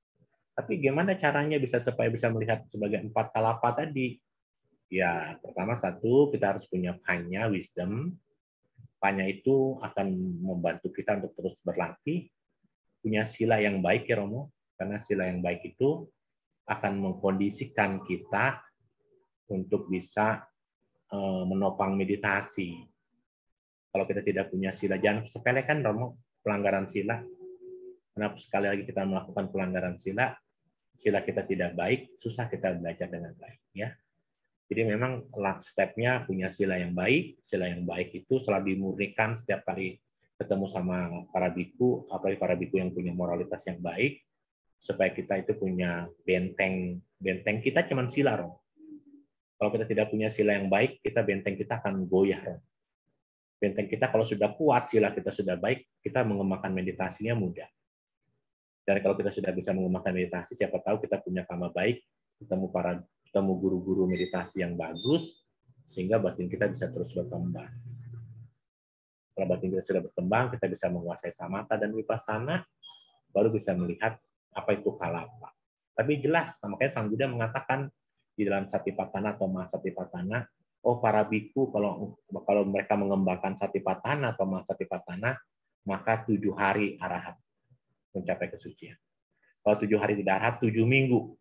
Tapi gimana caranya supaya bisa melihat sebagai 4 kalapa tadi? Ya, pertama satu, kita harus punya panya, wisdom. Panya itu akan membantu kita untuk terus berlatih. Punya sila yang baik ya Romo, karena sila yang baik itu akan mengkondisikan kita untuk bisa menopang meditasi. Kalau kita tidak punya sila, jangan sepelekan Romo pelanggaran sila. Karena sekali lagi kita melakukan pelanggaran sila, sila kita tidak baik, susah kita belajar dengan baik. Ya. Jadi memang step-nya punya sila yang baik. Sila yang baik itu selalu dimurnikan setiap kali ketemu sama para biku, apalagi para biku yang punya moralitas yang baik, supaya kita itu punya benteng. Benteng kita cuma sila, Romo. Kalau kita tidak punya sila yang baik, benteng kita akan goyah, Romo. Benteng kita kalau sudah kuat, sila kita sudah baik, kita mengembangkan meditasinya mudah. Dan kalau kita sudah bisa mengembangkan meditasi, siapa tahu kita punya kama baik, ketemu guru-guru meditasi yang bagus, sehingga batin kita bisa terus berkembang. Kalau batin kita sudah berkembang, kita bisa menguasai samatha dan vipassana, baru bisa melihat apa itu kalapa. Tapi jelas, makanya Sang Buddha mengatakan di dalam Satipatthana atau Mahasatipatthana, para biku kalau mereka mengembangkan Satipatthana atau Mahasatipatthana, maka 7 hari arahat mencapai kesucian. Kalau 7 hari tidak arahat, 7 minggu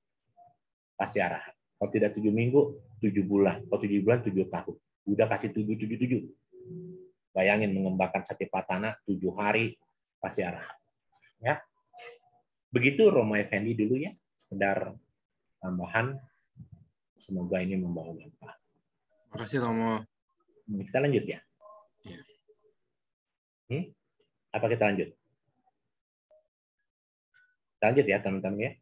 pasti arahat. Kalau tidak 7 minggu, 7 bulan. Kalau 7 bulan, 7 tahun. Udah kasih 7. Bayangin mengembangkan Satipatthana 7 hari pasti arahat. Ya. Begitu Romo Effendi dulu ya. Sekedar tambahan. Semoga ini membawa manfaat. Terima kasih Romo. Kita lanjut ya. Apa kita lanjut? Kita lanjut ya teman-teman ya.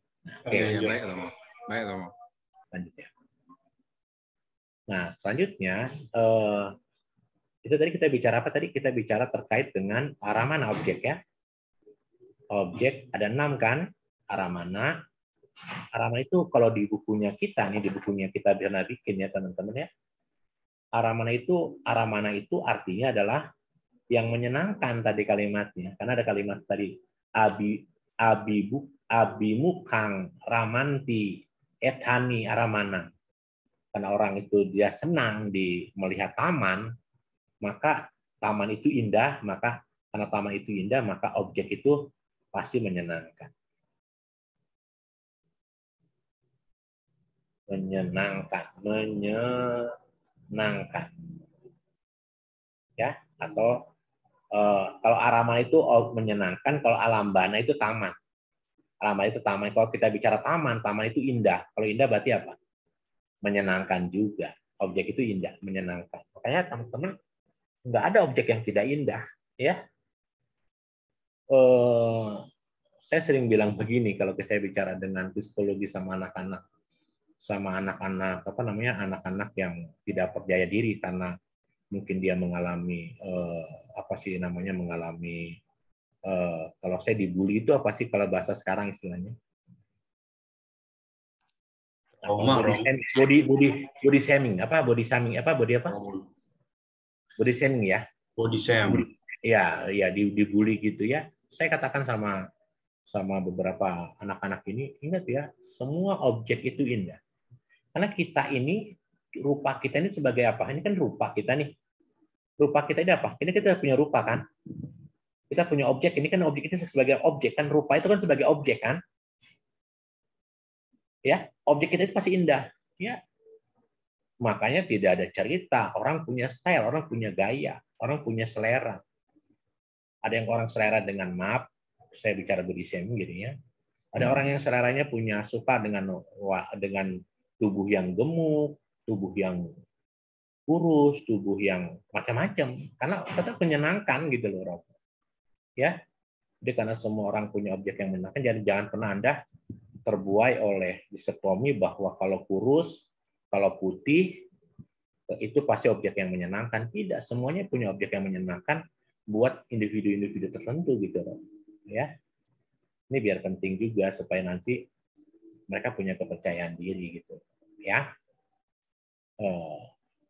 Oke, ya, baik Romo. Baik Romo. Lanjut ya. Nah, selanjutnya itu tadi kita bicara apa tadi? Kita bicara terkait dengan aramana objek ya. Objek ada 6 kan? Aramana. Aramana itu kalau di bukunya kita nih, di bukunya kita pernah bikin ya teman-teman ya. Aramana itu artinya adalah yang menyenangkan tadi kalimatnya. Karena ada kalimat tadi abimukang ramanti ethani aramana. Karena orang itu dia senang melihat taman, maka taman itu indah, maka karena taman itu indah, maka objek itu pasti menyenangkan. Menyenangkan. Ya, atau kalau arama itu menyenangkan, kalau alambana itu taman. Alambana itu taman. Kalau kita bicara taman itu indah. Kalau indah berarti apa? Menyenangkan juga. Objek itu indah, menyenangkan. Makanya teman-teman, nggak ada objek yang tidak indah. Ya, saya sering bilang begini kalau saya bicara dengan psikologi sama anak-anak anak-anak yang tidak percaya diri karena mungkin dia mengalami kalau saya dibully itu apa sih kalau bahasa sekarang istilahnya? Body shaming apa? Body shaming apa? Body shaming ya. Body shaming. Ya, dibully gitu ya. Saya katakan sama beberapa anak-anak ini, ingat ya, semua objek itu indah. Karena kita ini, rupa kita ini sebagai apa? Ini kan rupa kita nih. Rupa kita ini apa? Ini kita punya rupa kan? Kita punya objek, ini kan objek itu sebagai objek kan? Rupa itu kan sebagai objek kan? Ya, objek kita itu pasti indah. Ya. Makanya tidak ada cerita, orang punya style, orang punya gaya, orang punya selera. Ada yang orang selera dengan saya bicara body shaming gitu ya. Ada orang yang seleranya suka dengan tubuh yang gemuk, tubuh yang kurus, tubuh yang macam-macam. Karena tetap menyenangkan gitu loh, Rob. Ya. Jadi karena semua orang punya objek yang menyenangkan, jadi jangan pernah Anda terbuai oleh diskotomi bahwa kalau kurus, kalau putih, itu pasti objek yang menyenangkan. Tidak semuanya punya objek yang menyenangkan buat individu-individu tertentu gitu loh. Ya. Ini biar penting juga supaya nanti mereka punya kepercayaan diri gitu. Ya.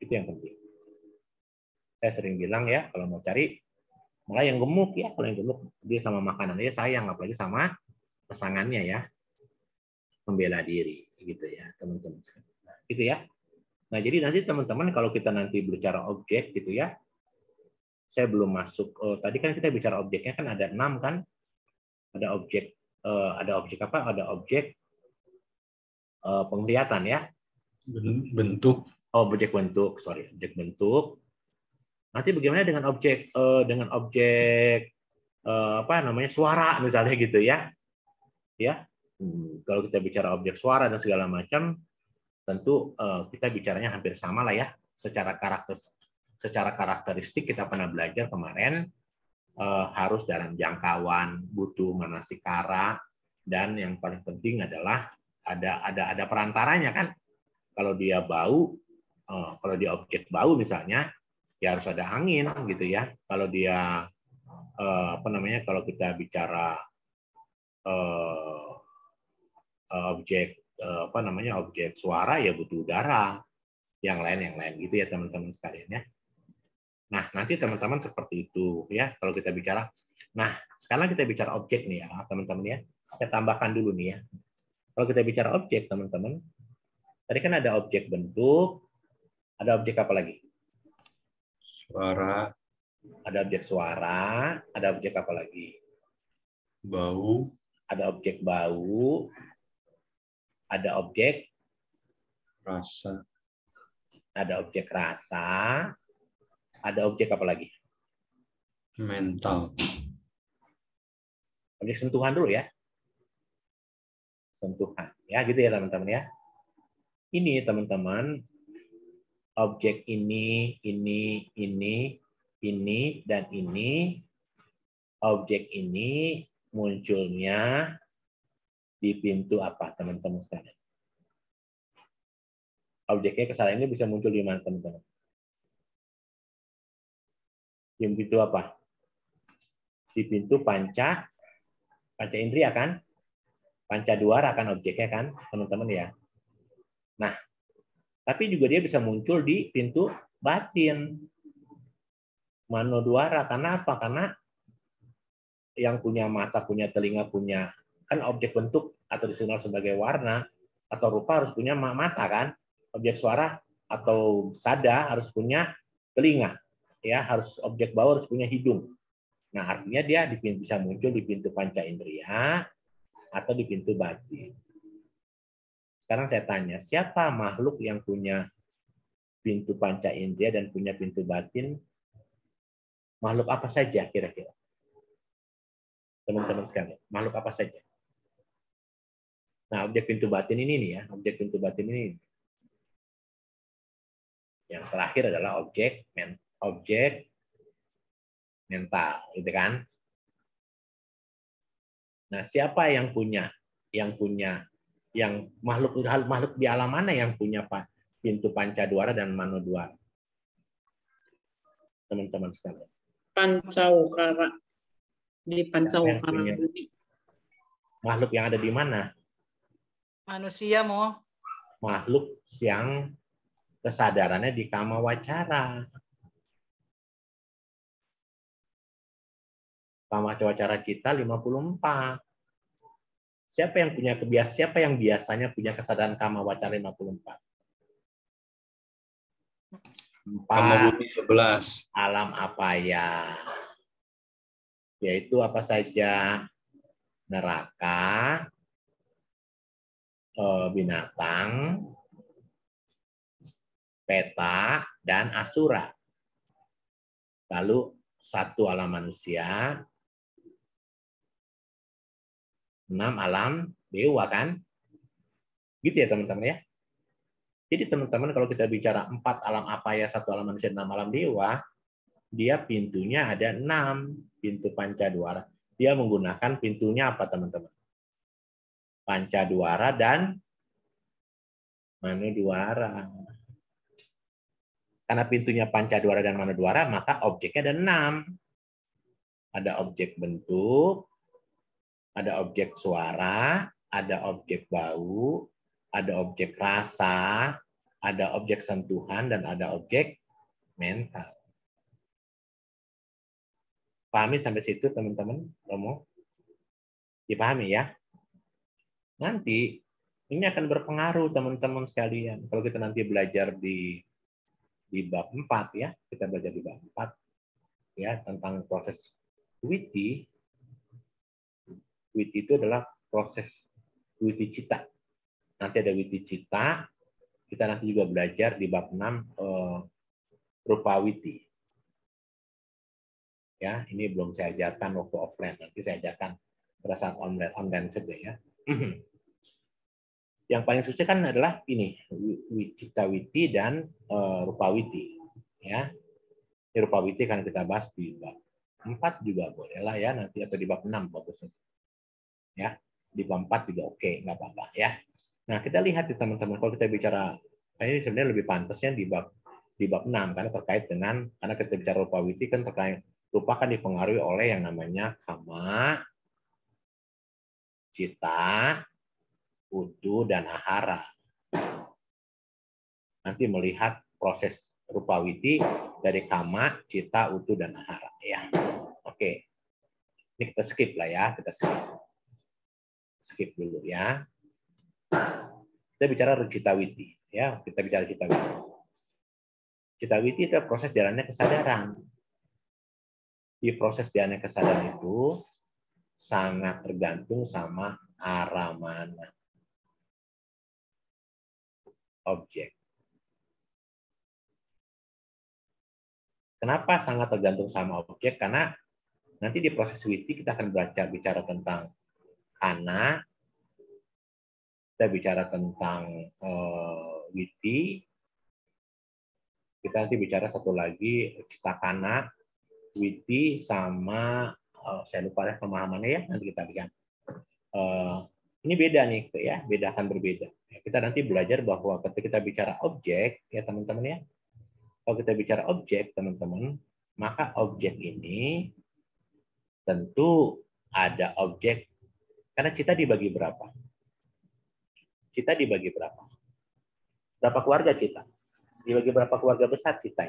Itu yang penting. Saya sering bilang ya, kalau mau cari malah yang gemuk ya, kalau yang gemuk dia sama makanannya sayang, apalagi sama pasangannya ya. Membela diri gitu ya, teman-teman. Nah, gitu ya. Nah, jadi nanti teman-teman kalau kita nanti bicara objek gitu ya, saya belum masuk. Tadi kan kita bicara objeknya kan ada 6 kan, ada objek apa? Ada objek penglihatan ya. Bentuk. Objek bentuk, sorry, objek bentuk. Nanti bagaimana dengan objek apa namanya suara misalnya gitu ya, ya. Kalau kita bicara objek suara dan segala macam, tentu kita bicaranya hampir sama lah ya. Secara karakteristik kita pernah belajar kemarin harus dalam jangkauan, butuh manasikara, dan yang paling penting adalah ada perantaranya kan. Kalau dia bau, kalau dia objek bau misalnya, ya harus ada angin gitu ya. Kalau dia apa namanya? Kalau kita bicara objek apa namanya objek suara ya butuh udara, yang lain gitu ya teman-teman sekalian ya. Nah nanti teman-teman seperti itu ya kalau kita bicara. Nah sekarang kita bicara objek nih ya teman-teman ya. Saya tambahkan dulu nih ya. Kalau kita bicara objek teman-teman, tadi kan ada objek bentuk, ada objek apa lagi? Suara. Ada objek suara, ada objek apa lagi? Bau. Ada objek bau, ada objek rasa, ada objek rasa, ada objek apa lagi? Mental. Objek sentuhan dulu ya. Sentuhan. Ya gitu ya teman-teman ya. Ini teman-teman, objek ini, dan ini, objek ini munculnya di pintu apa teman-teman sekalian? Objeknya kesalahan ini bisa muncul di mana teman-teman? Di pintu apa? Di pintu panca indria kan? Panca duara kan objeknya kan teman-teman ya. Nah, tapi juga dia bisa muncul di pintu batin. Manodwara karena apa? Karena yang punya mata, punya telinga, punya kan objek bentuk atau dikenal sebagai warna atau rupa harus punya mata kan? Objek suara atau sada harus punya telinga. Ya, harus objek bau harus punya hidung. Nah, artinya dia bisa muncul di pintu panca indera atau di pintu batin. Sekarang saya tanya, siapa makhluk yang punya pintu panca indera dan punya pintu batin? Makhluk apa saja kira-kira? Teman-teman sekalian, makhluk apa saja? Nah, objek pintu batin ini nih ya, objek pintu batin ini. Yang terakhir adalah objek mental, gitu kan? Nah, siapa yang punya makhluk di alam mana yang punya pintu pancadwara dan manodwara? Teman-teman sekalian. Pancawakara. Di Pancawakara. Makhluk yang ada di mana? Manusia mau. Makhluk yang kesadarannya di kama wacara. Kama wacara kita 54. Siapa yang biasanya punya kesadaran kama wacara 54? 4. Kama bumi 11. Alam apa ya? Yaitu apa saja? Neraka, binatang, peta, dan asura. Lalu 1 alam manusia, 6 alam dewa kan? Gitu ya teman-teman ya. Jadi teman-teman kalau kita bicara 4 alam apa ya, 1 alam manusia, 6 alam dewa, dia pintunya ada 6, pintu pancadwara. Dia menggunakan pintunya apa teman-teman? Pancadwara dan manodwara. Karena pintunya Pancadwara dan Manodwara, maka objeknya ada 6. Ada objek bentuk, ada objek suara, ada objek bau, ada objek rasa, ada objek sentuhan, dan ada objek mental. Pahami sampai situ, teman-teman? Romo? Dipahami ya? Nanti ini akan berpengaruh, teman-teman sekalian. Kalau kita nanti belajar di bab 4 ya, kita belajar di bab 4 ya tentang proses witi. Witi itu adalah proses witi cita. Nanti ada witi cita. Kita nanti juga belajar di bab 6 rupa witi. Ya, ini belum saya ajarkan waktu offline. Nanti saya ajarkan pada saat online saja ya. Yang paling susah kan adalah ini, cita witi dan rupa witi. Ya, ini rupa witi kan kita bahas di bab 4 juga boleh lah ya nanti, atau di bab 6 bagusnya. Ya, di bab 4 juga oke, nggak apa-apa ya. Nah, kita lihat ya teman-teman, kalau kita bicara ini sebenarnya lebih pantasnya di bab 6 karena terkait dengan, karena kita bicara rupa witi kan terkait rupa kan dipengaruhi oleh yang namanya kama, cita, utu, dan ahara. Nanti melihat proses rupa witi dari kama, cita, utu, dan ahara ya. Oke. Ini kita skip lah ya, kita skip dulu ya. Kita bicara cita witi ya, kita bicara cita witi. Cita witi itu proses jalannya kesadaran. Di proses jalannya kesadaran itu sangat tergantung sama arah mana objek. Kenapa sangat tergantung sama objek? Karena nanti di proses witi kita akan bicara tentang kana, kita bicara tentang witi, kita nanti bicara satu lagi citakana, witi, sama saya lupa ya pemahamannya ya, nanti kita lihat. Ini beda nih ya, beda akan berbeda. Kita nanti belajar bahwa ketika kita bicara objek ya teman-teman ya, kalau kita bicara objek teman-teman, maka objek ini tentu ada objek, karena cita dibagi berapa? Cita dibagi berapa? Berapa keluarga cita? Dibagi berapa keluarga besar cita?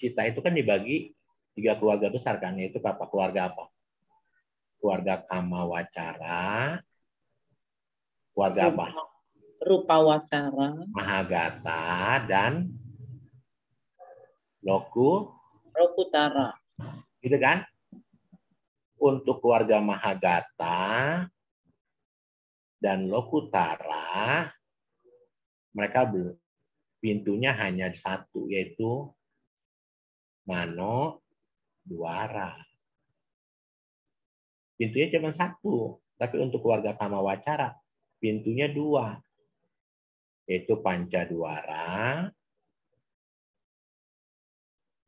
Cita itu kan dibagi 3 keluarga besar kan, yaitu keluarga apa? Keluarga kama wacara, keluarga apa? Rupa wacara, Mahagata, dan lokutara. Gitu kan? Untuk keluarga Mahagata dan lokutara, mereka pintunya hanya satu, yaitu Manodwara. Pintunya cuma satu, tapi untuk keluarga kama wacara pintunya 2, yaitu Pancadwara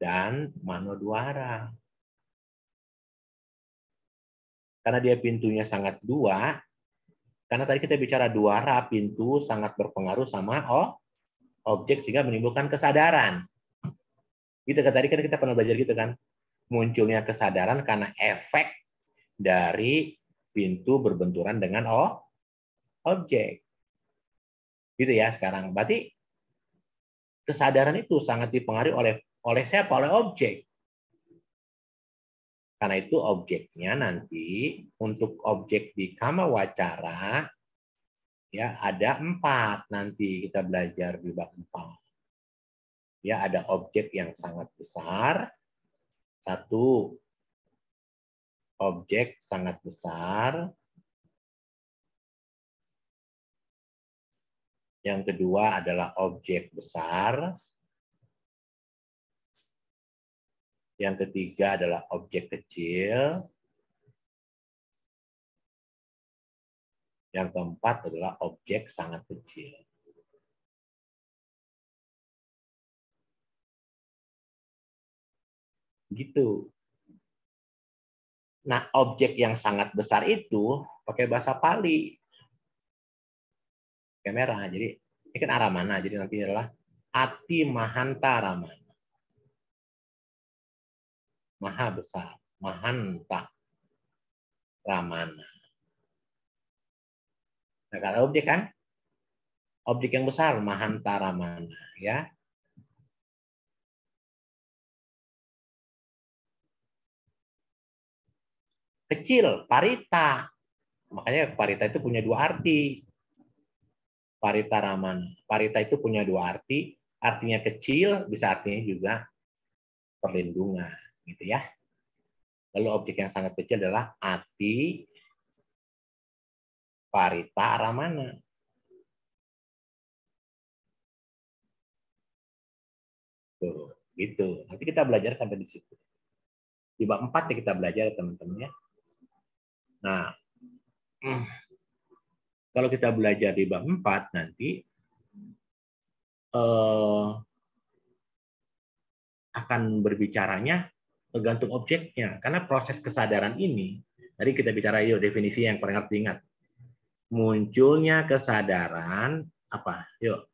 dan Manodwara. Karena dia pintunya sangat 2, karena tadi kita bicara dwara, pintu sangat berpengaruh sama objek sehingga menimbulkan kesadaran. Gitu kan, tadi kan kita pernah belajar gitu kan. Munculnya kesadaran karena efek dari pintu berbenturan dengan objek. Gitu ya sekarang. Berarti kesadaran itu sangat dipengaruhi oleh siapa? Oleh objek. Karena itu objeknya nanti untuk objek di kama wacara ya ada 4 nanti kita belajar di bab 4. Ya, ada objek yang sangat besar. 1 objek sangat besar. Yang kedua adalah objek besar. Yang ketiga adalah objek kecil. Yang keempat adalah objek sangat kecil. Gitu. Nah, objek yang sangat besar itu pakai bahasa Pali. Kamera. Jadi, ini kan arah mana? Jadi nanti adalah Ati mahanta ramana. Maha besar. Mahanta ramana. Nah, kalau objek kan? Objek yang besar, mahanta ramana. Ya. Kecil, parita. Makanya parita itu punya dua arti. Parita ramana. Parita itu punya dua arti. Artinya kecil, bisa artinya juga perlindungan, gitu ya. Lalu objek yang sangat kecil adalah ati parita ramana. Tuh, gitu. Nanti kita belajar sampai di situ. Di bab 4 ya kita belajar, teman-teman ya. Nah, kalau kita belajar di bab 4 nanti akan berbicaranya tergantung objeknya. Karena proses kesadaran ini, tadi kita bicara yuk definisi yang paling harus diingat. Munculnya kesadaran apa? Yuk.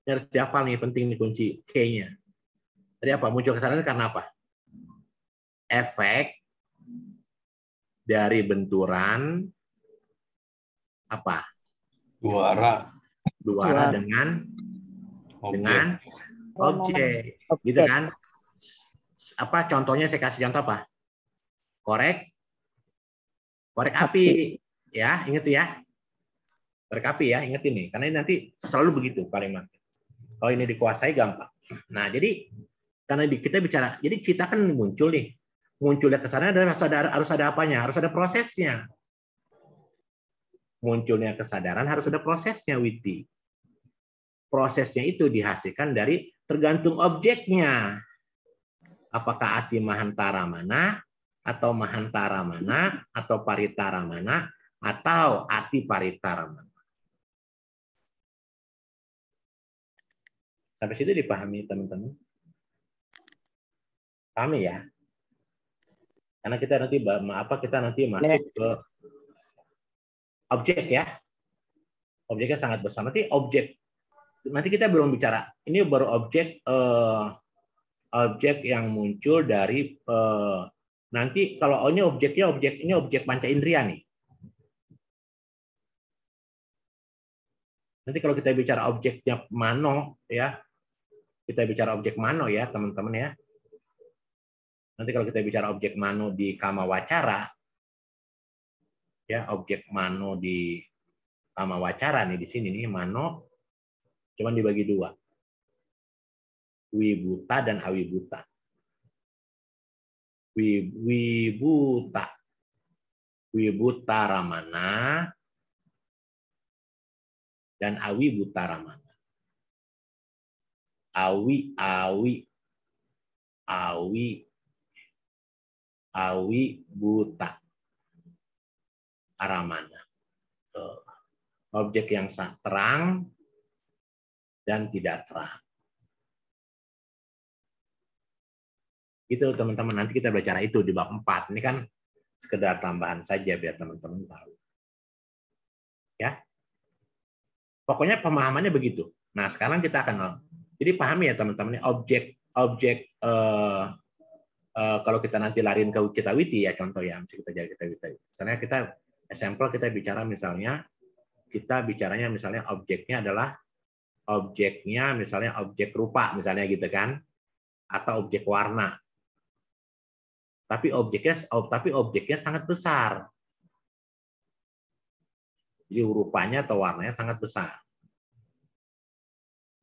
Ini harus dihafal nih, penting nih kunci K-nya. Tadi apa? Muncul kesadaran karena apa? Efek dari benturan apa? Dua arah. Dengan objek. Gitu kan? Apa contohnya, saya kasih contoh apa? Korek api. Ya, ingat ya. Korek api ya, ingat ini. Karena ini nanti selalu begitu kalimat. Kalau ini dikuasai gampang. Nah, jadi karena kita bicara, jadi cita kan muncul nih. Munculnya kesadaran harus ada apanya? Harus ada prosesnya. Munculnya kesadaran harus ada prosesnya, Witi. Prosesnya itu dihasilkan dari tergantung objeknya. Apakah ati mahantara mana, atau mahantara mana, atau paritara mana, atau ati paritara mana. Sampai situ dipahami, teman-teman? Pahami ya? Karena kita nanti masuk ke objek ya. Objeknya sangat besar. Nanti kita belum bicara. Ini baru objek yang muncul dari nanti kalau ini objek panca indera nih. Nanti kalau kita bicara objeknya mano ya. Kita bicara objek mano ya, teman-teman ya. Nanti kalau kita bicara objek mano di kama wacara, ya objek mano di kama wacara nih di sini nih mano, cuman dibagi dua, wibuta dan awibuta. Wibuta ramana dan awibuta ramana. Awi buta aramana. Objek yang terang dan tidak terang. Itu teman-teman, nanti kita bicara itu di bab 4. Ini kan sekedar tambahan saja biar teman-teman tahu. Ya. Pokoknya pemahamannya begitu. Nah, sekarang kita akan jadi pahami ya teman-teman, objek kalau kita nanti lariin ke Citawiti ya contoh ya, kita jadi Citawiti. Misalnya kita bicara misalnya objeknya adalah misalnya objek rupa misalnya gitu kan, atau objek warna. Tapi objeknya sangat besar. Jadi rupanya atau warnanya sangat besar.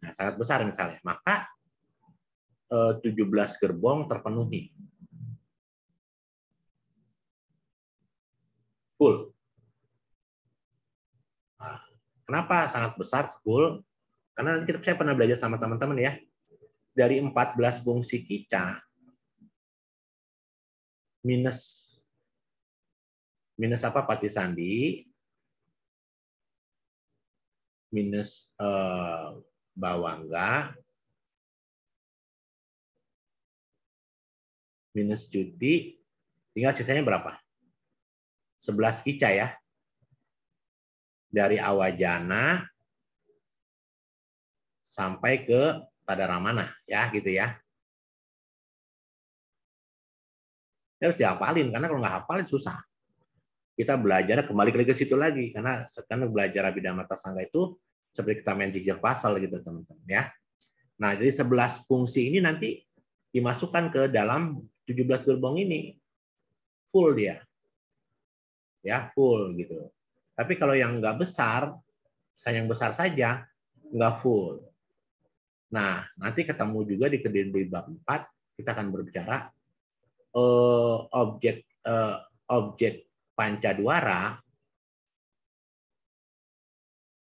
Nah, sangat besar misalnya, maka 17 gerbong terpenuhi. Full. Nah, kenapa sangat besar full? Karena saya pernah belajar sama teman-teman ya. Dari 14 fungsi kica minus apa pati sandi, minus bawangga, minus cuti, tinggal sisanya berapa? 11 kica ya. Dari awajana sampai ke Tadaramana, ya gitu ya. Ini harus dihafalin, karena kalau nggak hafalin susah. Kita belajar kembali ke situ lagi, karena sekarang belajar Abhidhamma Sangga itu seperti kita main jigsaw puzzle gitu teman-teman ya. Nah, jadi 11 fungsi ini nanti dimasukkan ke dalam 17 gerbong ini. Full dia. Ya, full gitu. Tapi kalau yang nggak besar, yang besar saja, nggak full. Nah, nanti ketemu juga di Kediri bab 4, kita akan berbicara objek pancadwara,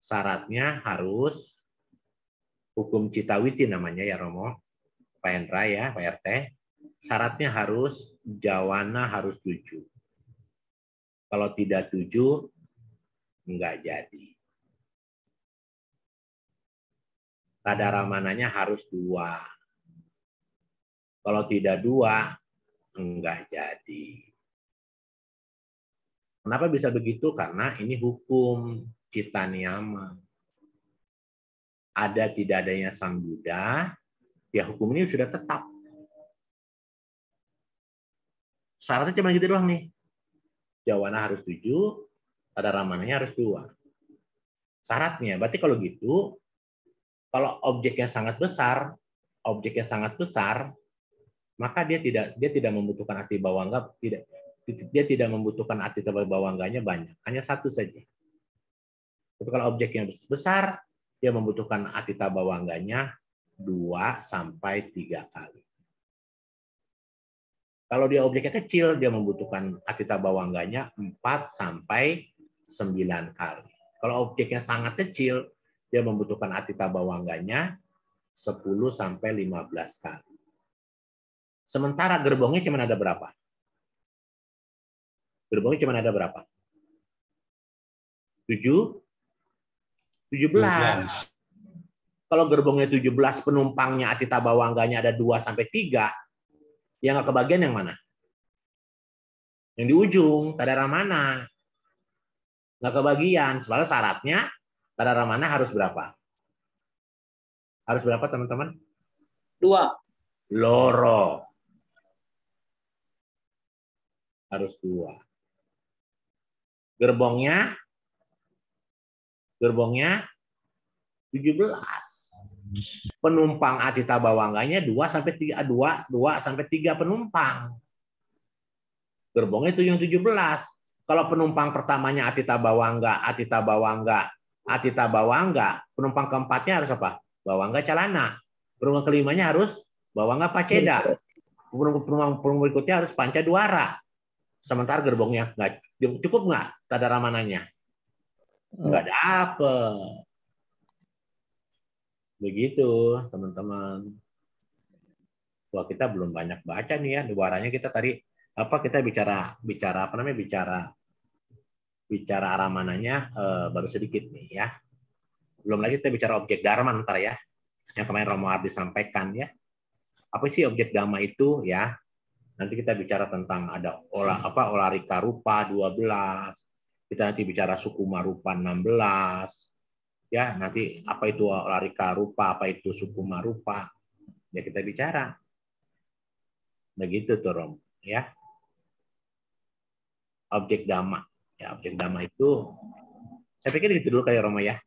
syaratnya harus hukum Citawiti namanya ya Romo, Pak Hendra ya, Pak RT. Syaratnya harus jawana harus 7. Kalau tidak 7, enggak jadi. Tadaramananya harus 2. Kalau tidak 2, enggak jadi. Kenapa bisa begitu? Karena ini hukum Cita Niyama. Ada tidak adanya Sang Buddha, ya hukum ini sudah tetap. Syaratnya cuma gitu doang nih. Jawana harus 7, Tadaramananya harus 2. Syaratnya, berarti kalau gitu, kalau objeknya sangat besar, maka dia tidak membutuhkan arti bawangga, dia tidak membutuhkan arti bawangganya banyak, hanya satu saja. Tapi kalau objeknya besar, dia membutuhkan arti bawangganya 2 sampai 3 kali. Kalau dia objeknya kecil, dia membutuhkan arti bawangganya 4 sampai 9 kali. Kalau objeknya sangat kecil, dia membutuhkan arti bawangganya 10 sampai 15 kali. Sementara gerbongnya cuma ada berapa? Gerbongnya cuma ada berapa? 17. Kalau gerbongnya 17, penumpangnya arti bawangganya ada 2 sampai 3, yang nggak kebagian yang mana? Yang di ujung, Tadaramana. Nggak kebagian. Soalnya syaratnya, Tadaramana harus berapa? Harus berapa, teman-teman? 2. Loro. Harus 2. Gerbongnya 17. Penumpang atita bawangganya 2 sampai 3 penumpang. Gerbongnya itu yang 17. Kalau penumpang pertamanya atita bawangga, penumpang keempatnya harus apa? Bawangga calana. Penumpang kelimanya harus bawangga paceda. Penumpang berikutnya harus pancadwara. Sementara gerbongnya cukup nggak Tadaramananya? Nggak dapet. Begitu, teman-teman. Wah, kita belum banyak baca nih ya. Duaranya kita tadi kita bicara aramananya baru sedikit nih ya. Belum lagi kita bicara objek dharma ntar ya. Yang kemarin Romo Ardi sampaikan ya. Apa sih objek dharma itu ya? Nanti kita bicara tentang ada olarika rupa 12. Kita nanti bicara sukuma rupa 16. Ya, nanti apa itu olarika rupa, apa itu sukuma rupa. Ya kita bicara. Begitu tuh Rom, ya. Objek dhamma. Ya, objek dhamma itu saya pikir gitu dulu kayak Romo ya.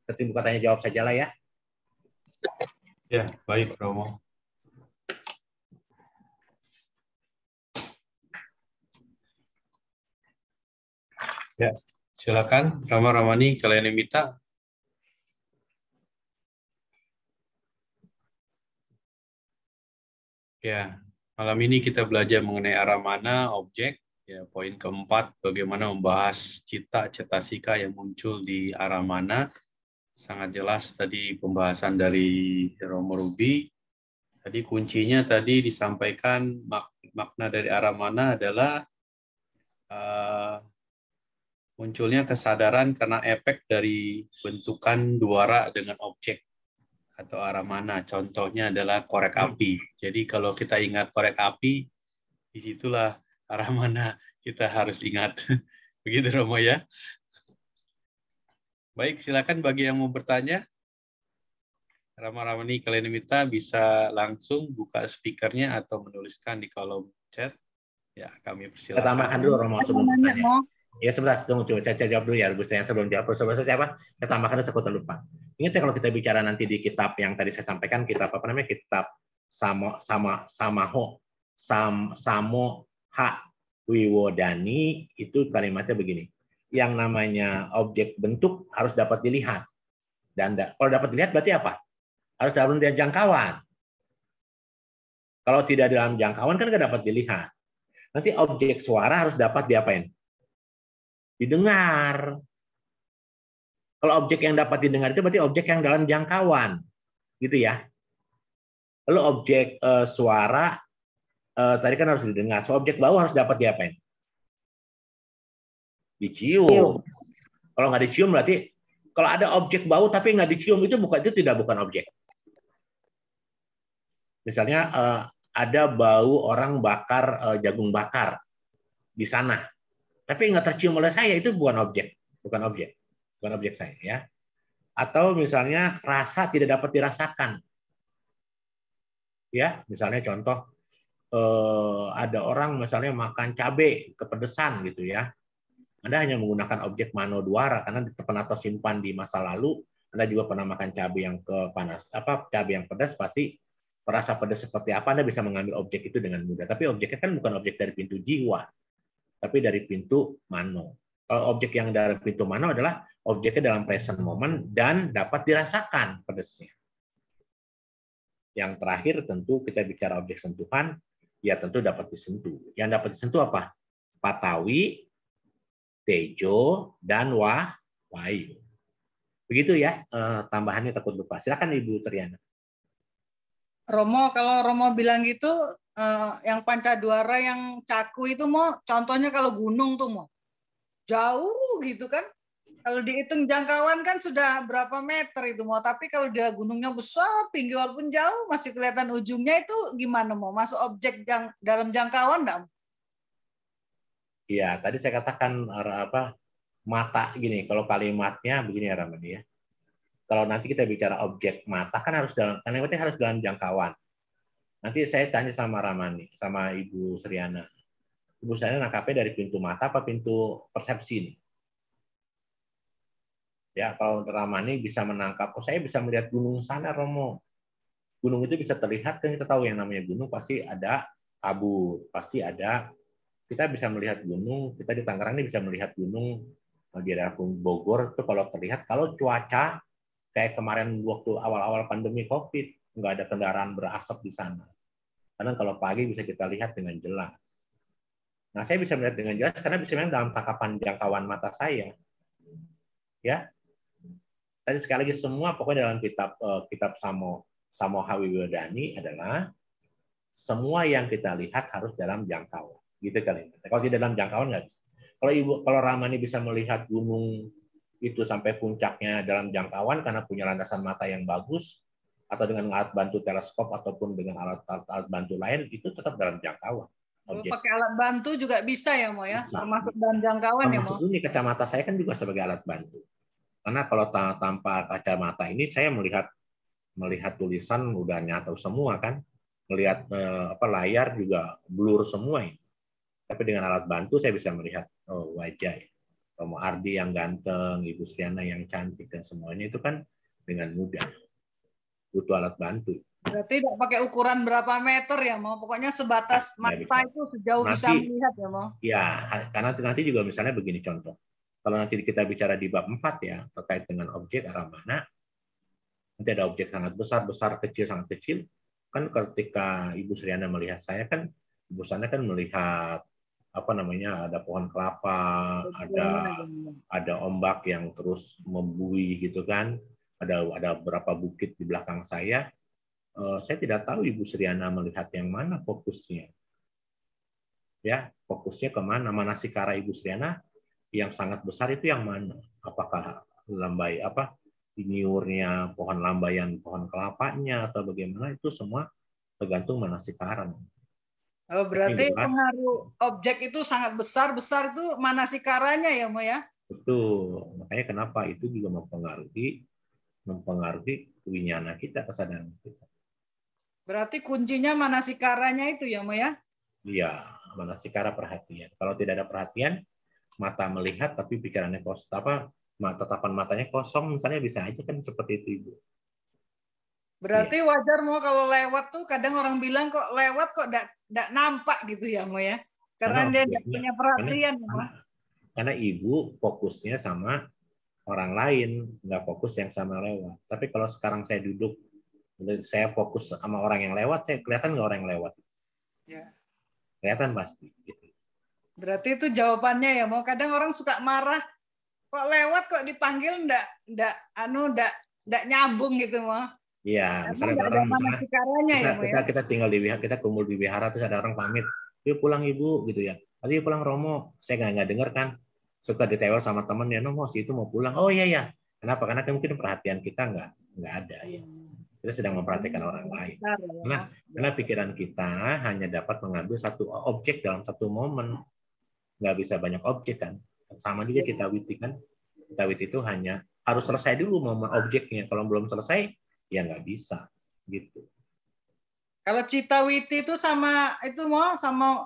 Ketimbukan tanya jawab saja lah ya. Ya, baik Romo. Ya, silakan Rama Ramani kalian yang minta. Ya, malam ini kita belajar mengenai aramana, objek. Ya, poin keempat, bagaimana membahas cita, cetasika yang muncul di aramana. Sangat jelas tadi pembahasan dari Romo Ruby. Tadi kuncinya tadi disampaikan makna dari aramana adalah munculnya kesadaran karena efek dari bentukan duara dengan objek atau aramana. Contohnya adalah korek api. Jadi kalau kita ingat korek api, disitulah aramana kita harus ingat. Begitu Romo ya. Baik, silakan bagi yang mau bertanya. Rama-Ramani Kalenimita bisa langsung buka speakernya atau menuliskan di kolom chat. Ya, kami Kita persilakan. tambahkan dulu Romo sebelum bertanya. Ya sebentar, tunggu coba saya jawab dulu ya, Bu yang sebelum jawab. Sebelum siapa? Saya tambahkan itu takut lupa. Ingat ya kalau kita bicara nanti di kitab yang tadi saya sampaikan, kitab apa namanya? Kitab Samoha Wiwodani, itu kalimatnya begini. Yang namanya objek bentuk harus dapat dilihat. Dan kalau dapat dilihat berarti apa? Harus dalam jangkauan. Kalau tidak dalam jangkauan kan nggak dapat dilihat. Nanti objek suara harus dapat diapain? Didengar. Kalau objek yang dapat didengar itu berarti objek yang dalam jangkauan, gitu ya. Lalu objek suara tadi kan harus didengar. So, objek bau harus dapat diapain? Dicium. Kalau nggak dicium berarti kalau ada objek bau tapi nggak dicium itu bukan objek. Misalnya ada bau orang bakar jagung bakar di sana, tapi nggak tercium oleh saya, itu bukan objek saya ya. Atau misalnya rasa tidak dapat dirasakan, ya. Misalnya contoh ada orang misalnya makan cabai kepedesan gitu ya. Anda hanya menggunakan objek manodwara karena pernah tersimpan di masa lalu. Anda juga pernah makan cabai yang cabai yang pedas, pasti perasa pedas seperti apa Anda bisa mengambil objek itu dengan mudah. Tapi objeknya kan bukan objek dari pintu jiwa, tapi dari pintu mano. Kalau objek yang dari pintu mano adalah objeknya dalam present moment dan dapat dirasakan pedasnya. Yang terakhir tentu kita bicara objek sentuhan, ya tentu dapat disentuh. Yang dapat disentuh apa? Patawi, tejo, dan wayu. Begitu ya, tambahannya takut lupa. Silakan Ibu Triana. Romo, kalau Romo bilang gitu, yang Pancadwara yang Caku itu mau contohnya kalau gunung tuh mau jauh gitu kan. Kalau dihitung jangkauan kan sudah berapa meter itu mau, tapi kalau dia gunungnya besar, tinggi walaupun jauh masih kelihatan ujungnya, itu gimana mau? Masuk objek yang dalam jangkauan enggak? Iya, tadi saya katakan mata gini, kalau kalimatnya begini ya Ramadi ya. Kalau nanti kita bicara objek mata kan kalimatnya harus dalam jangkauan. Nanti saya tanya sama Ramani, sama Ibu Sriana. Ibu Sriana nangkapnya dari pintu mata apa pintu persepsi nih? Ya, kalau Ramani bisa menangkap, saya bisa melihat gunung sana, Romo. Gunung itu bisa terlihat, kan kita tahu yang namanya gunung pasti ada kabut, pasti ada. Kita bisa melihat gunung, kita di Tangerang ini bisa melihat gunung di daerah Bogor itu kalau terlihat, kalau cuaca kayak kemarin waktu awal-awal pandemi COVID, nggak ada kendaraan berasap di sana. Karena kalau pagi bisa kita lihat dengan jelas. Nah, saya bisa melihat dengan jelas karena bisa melihat dalam tangkapan jangkauan mata saya. Ya, tadi sekali lagi semua pokoknya dalam kitab Samoha Wiwodani adalah semua yang kita lihat harus dalam jangkauan. Gitu kali. Kalau tidak dalam jangkauan nggak bisa. Kalau Ramani bisa melihat gunung itu sampai puncaknya dalam jangkauan karena punya landasan mata yang bagus, atau dengan alat bantu teleskop ataupun dengan alat bantu lain, itu tetap dalam jangkauan. Pakai alat bantu juga bisa ya Mo ya, termasuk dalam jangkauan ya Mo. Termasuk ini kacamata saya kan juga sebagai alat bantu. Karena kalau tanpa kacamata ini saya melihat tulisan udah nyata semua kan, melihat layar juga blur semua ini. Tapi dengan alat bantu saya bisa melihat wajah. Romo Ardi yang ganteng, Ibu Sriana yang cantik, dan semuanya itu kan dengan mudah. Butuh alat bantu. Berarti tidak pakai ukuran berapa meter ya Mo, pokoknya sebatas mata itu sejauh bisa melihat ya Mo. Ya, karena nanti juga misalnya begini contoh. Kalau nanti kita bicara di bab 4 ya, terkait dengan objek arah mana, nanti ada objek sangat besar, kecil, sangat kecil. Kan ketika Ibu Sriana melihat saya kan, Ibu Sriana kan melihat ada pohon kelapa, ada ombak yang terus membuih gitu kan, ada berapa bukit di belakang saya. Saya tidak tahu Ibu Sriana melihat yang mana fokusnya. Ya, fokusnya kemana? Manasikara Ibu Sriana yang sangat besar itu yang mana? Apakah niurnya pohon lambayan pohon kelapanya atau bagaimana, itu semua tergantung manasikara. Oh, berarti pengaruh objek itu sangat besar itu manasikaranya ya Mo ya? Betul. Makanya kenapa itu juga mempengaruhi mempengaruhi winyana kita, kesadaran kita. Berarti kuncinya manasikaranya itu ya, Mo ya? Iya, manasikara perhatian. Kalau tidak ada perhatian, mata melihat tapi pikirannya kosong, tatapan matanya kosong, misalnya bisa aja kan seperti itu, Ibu. Berarti wajar Mo kalau lewat tuh kadang orang bilang kok lewat kok enggak nampak gitu ya, Mo ya? Karena dia enggak punya perhatian, Mo. Karena Ibu fokusnya sama orang lain, nggak fokus yang sama lewat. Tapi kalau sekarang saya duduk, saya fokus sama orang yang lewat, saya kelihatan nggak orang yang lewat? Ya. Kelihatan pasti. Gitu. Berarti itu jawabannya ya, Mo. Kadang orang suka marah, kok lewat kok dipanggil enggak nyambung gitu, Mo. Iya, misalnya orang kita tinggal di wihara, kita kumpul di wihara, terus ada orang pamit, yuk pulang Ibu gitu ya. Tadi pulang Romo, saya nggak dengar kan, suka ditewel sama temen ya, no, si itu mau pulang. Oh iya ya, kenapa? Karena mungkin perhatian kita nggak ada ya. Kita sedang memperhatikan orang lain. Karena pikiran kita hanya dapat mengambil satu objek dalam satu momen, nggak bisa banyak objek kan. Sama juga kita witi kan, kita witi itu hanya harus selesai dulu momen objeknya. Kalau belum selesai ya nggak bisa gitu. Kalau cita witi itu sama itu Mo, sama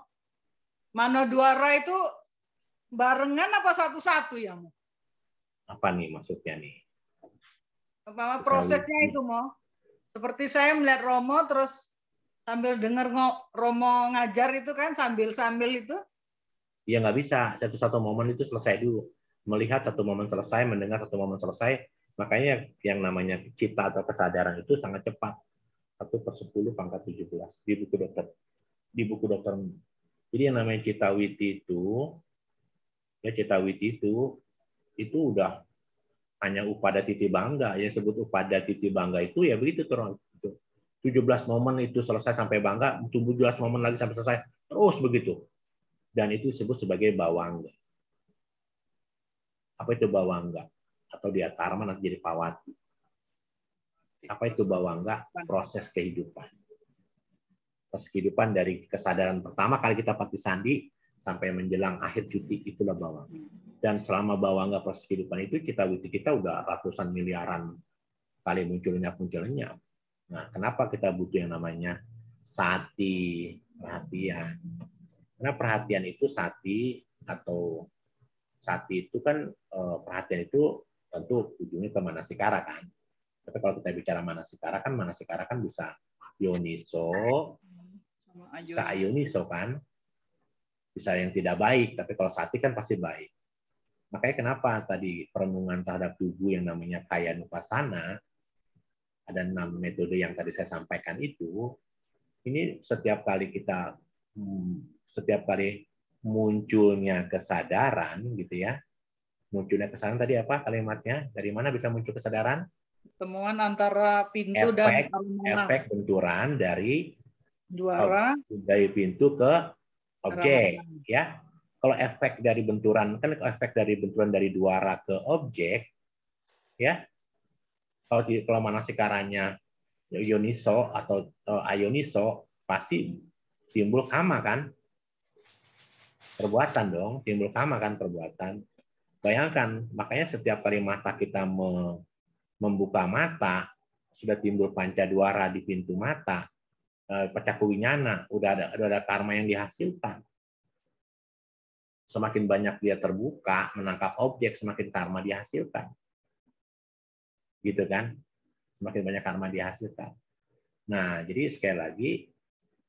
manodwara itu barengan apa satu-satu ya, Mo? Apa nih maksudnya nih? Apa prosesnya itu, Mo? Seperti saya melihat Romo terus sambil dengar Romo ngajar itu kan sambil itu? Iya nggak bisa. Satu-satu momen itu selesai dulu. Melihat satu momen selesai, mendengar satu momen selesai. Makanya yang namanya cita atau kesadaran itu sangat cepat. 1/10⁻17 di buku dokter. Di buku dokter. Jadi yang namanya cita witi itu, ya cita witi itu udah hanya upada titi bangga. Yang sebut upada titi bangga itu ya begitu terus. 17 momen itu selesai sampai bangga, 17 momen lagi sampai selesai, terus begitu. Dan itu disebut sebagai bawangga. Apa itu bawangga? Atau di Dharma nanti jadi pawati. Apa itu bawangga? Proses kehidupan. Proses kehidupan dari kesadaran pertama kali kita patisandi sampai menjelang akhir cuti, itulah bawangga. Dan selama bawangga proses kehidupan itu kita udah ratusan miliaran kali munculnya. Nah, kenapa kita butuh yang namanya sati, perhatian? Karena perhatian itu sati atau sati itu kan perhatian itu tentu ujungnya ke manasikara kan. Tapi kalau kita bicara manasikara kan bisa yoniso, bisa ayoniso kan, bisa yang tidak baik. Tapi kalau sati kan pasti baik. Makanya kenapa tadi perenungan terhadap tubuh yang namanya kaya nupasana, ada 6 metode yang tadi saya sampaikan itu, ini setiap kali munculnya kesadaran gitu ya. Munculnya kesadaran tadi apa kalimatnya? Dari mana bisa muncul kesadaran? Pertemuan antara pintu dan efek benturan dari dwara, dari pintu ke objek ya. Kalau efek dari benturan dari dwara ke objek ya. Kalau manasikaranya yoniso atau ayoniso pasti timbul kama kan? Perbuatan dong, timbul kama kan perbuatan. Bayangkan, makanya setiap kali mata kita membuka mata, sudah timbul pancadwara di pintu mata, pecaku winyana, udah ada karma yang dihasilkan. Semakin banyak dia terbuka, menangkap objek, semakin karma dihasilkan. Gitu kan? Semakin banyak karma dihasilkan. Nah, jadi sekali lagi,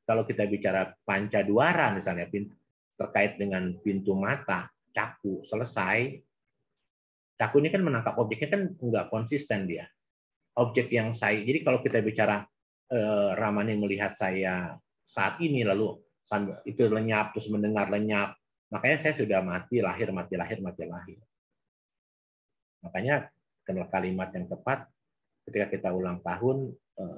kalau kita bicara pancadwara misalnya, terkait dengan pintu mata, caku, selesai, caku ini kan menangkap objeknya kan nggak konsisten dia. Objek yang saya, jadi kalau kita bicara Ramani melihat saya saat ini lalu itu lenyap terus mendengar lenyap, makanya saya sudah mati lahir. Makanya kalimat yang tepat ketika kita ulang tahun,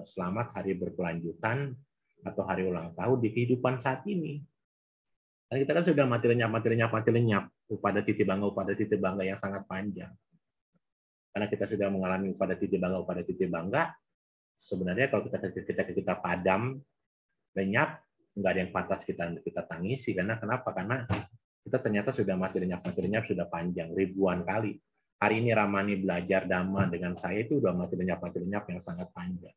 selamat hari berkelanjutan atau hari ulang tahun di kehidupan saat ini. Dan kita kan sudah mati lenyap, upada titi bangga yang sangat panjang. Karena kita sudah mengalami upada titi bangga, sebenarnya kalau kita padam, lenyap, nggak ada yang pantas kita tangisi. Karena kenapa? Karena kita ternyata sudah mati lenyap sudah panjang, ribuan kali. hari ini Ramani belajar Dhamma dengan saya itu udah mati lenyap yang sangat panjang.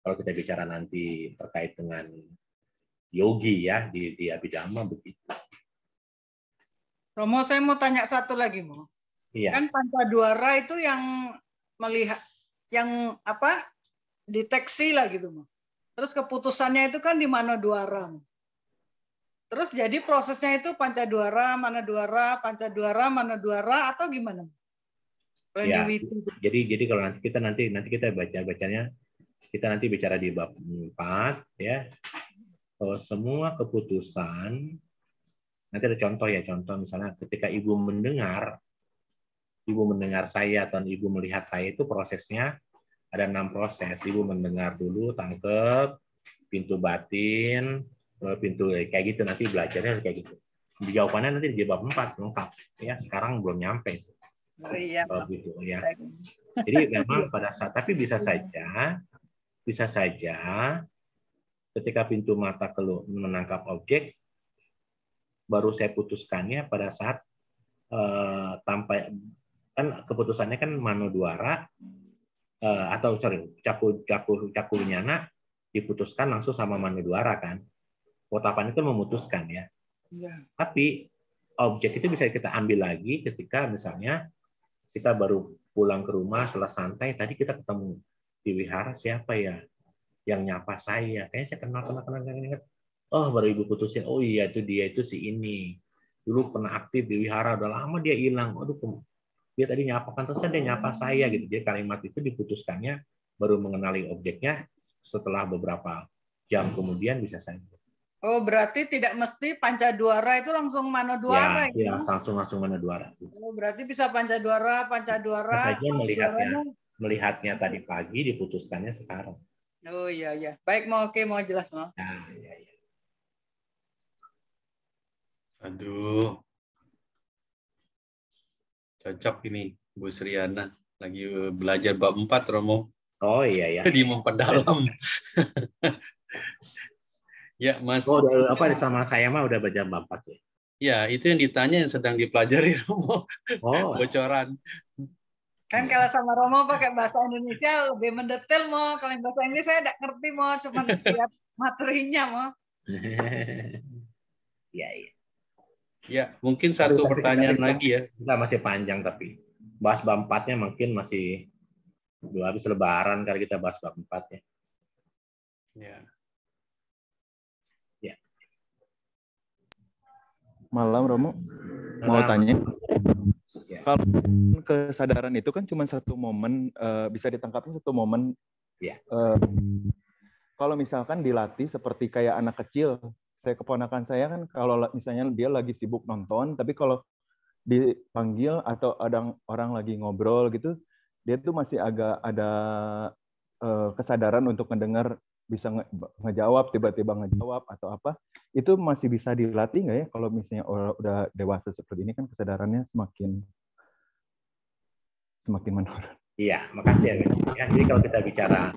Kalau kita bicara nanti terkait dengan yogi ya di Abhidhamma begitu. Romo, saya mau tanya satu lagi, Mo. Iya. Kan Pancadwara itu yang melihat, yang apa, deteksi lah gitu, Mo. Terus keputusannya itu kan di Manodwara. Terus jadi prosesnya itu Pancadwara, Manodwara, Pancadwara, Manodwara, atau gimana? Ya, jadi kalau nanti kita bacanya kita nanti bicara di bab 4 ya. Semua keputusan, nanti ada contoh misalnya ketika ibu mendengar saya atau ibu melihat saya, itu prosesnya ada 6 proses. Ibu mendengar dulu, tangkep, pintu batin, pintu kayak gitu, nanti belajarnya kayak gitu. Jawabannya nanti di bab 4 lengkap ya, sekarang belum nyampe. Oh, iya. Gitu ya. Jadi memang pada saat, tapi bisa saja ketika pintu mata menangkap objek, baru saya putuskannya pada saat tanpa, kan keputusannya kan Manodwara atau caku winyana diputuskan langsung sama Manodwara kan. Potapan itu memutuskan ya. Tapi objek itu bisa kita ambil lagi ketika misalnya kita baru pulang ke rumah setelah santai, tadi kita ketemu di wihara, siapa ya yang nyapa saya? Kayaknya saya kenal. Oh, baru ibu putusin. Oh iya, itu dia, itu si ini. Dulu pernah aktif di wihara, udah lama dia hilang. Aduh, dia tadi nyapa kan, terus dia nyapa saya gitu. Jadi kalimat itu diputuskannya baru mengenali objeknya setelah beberapa jam kemudian bisa saja. Oh, berarti tidak mesti Pancadwara itu langsung Manodwara ya? Ya, langsung Manodwara. Oh, berarti bisa Pancadwara. Saja melihatnya tadi pagi, diputuskannya sekarang. Oh iya. Baik, mau jelas, mau. Nah, iya. Aduh. Cocok ini Bu Sriana lagi belajar bab 4, Romo. Oh iya. Jadi memperdalam. Ya, Mas. Oh, apa sama saya mah udah belajar bab 4 ya? Ya, itu yang ditanya yang sedang dipelajari, Romo. Oh. Bocoran. Kan kalau sama Romo pakai bahasa Indonesia lebih mendetail, Mo. Kalau bahasa Inggris saya tidak ngerti, Mo. Cuma lihat materinya, Mo. Iya. Ya, mungkin satu pertanyaan lagi ya. Kita masih panjang tapi bahas bab 4-nya mungkin masih habis lebaran kali kita bahas bab 4 ya. Ya. Malam, Romo. Mau tanya. Ya. Kalau kesadaran itu kan cuma satu momen, bisa ditangkapnya satu momen. Ya. Kalau misalkan dilatih seperti kayak anak kecil, saya keponakan saya kan kalau misalnya dia lagi sibuk nonton, tapi kalau dipanggil atau ada orang lagi ngobrol gitu, dia tuh masih agak ada kesadaran untuk mendengar, bisa ngejawab, tiba-tiba ngejawab atau apa, itu masih bisa dilatih nggak ya? Kalau misalnya orang udah dewasa seperti ini kan kesadarannya semakin menurun. Iya, makasih ya. Jadi kalau kita bicara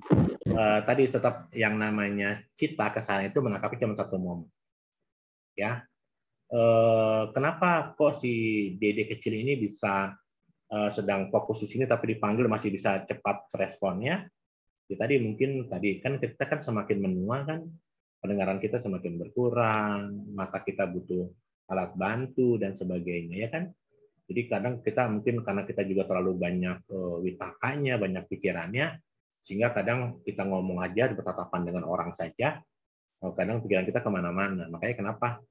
tadi tetap yang namanya cita kesadaran itu menangkapnya cuma satu momen. Ya, kenapa kok si Dede kecil ini bisa sedang fokus di sini tapi dipanggil masih bisa cepat responnya? Ya, tadi kan kita kan semakin menua kan, pendengaran kita semakin berkurang, mata kita butuh alat bantu dan sebagainya ya kan. Jadi kadang kita mungkin karena kita juga terlalu banyak witakanya, banyak pikirannya, sehingga kadang kita ngomong aja bertatapan dengan orang saja, kadang pikiran kita kemana-mana. Makanya kenapa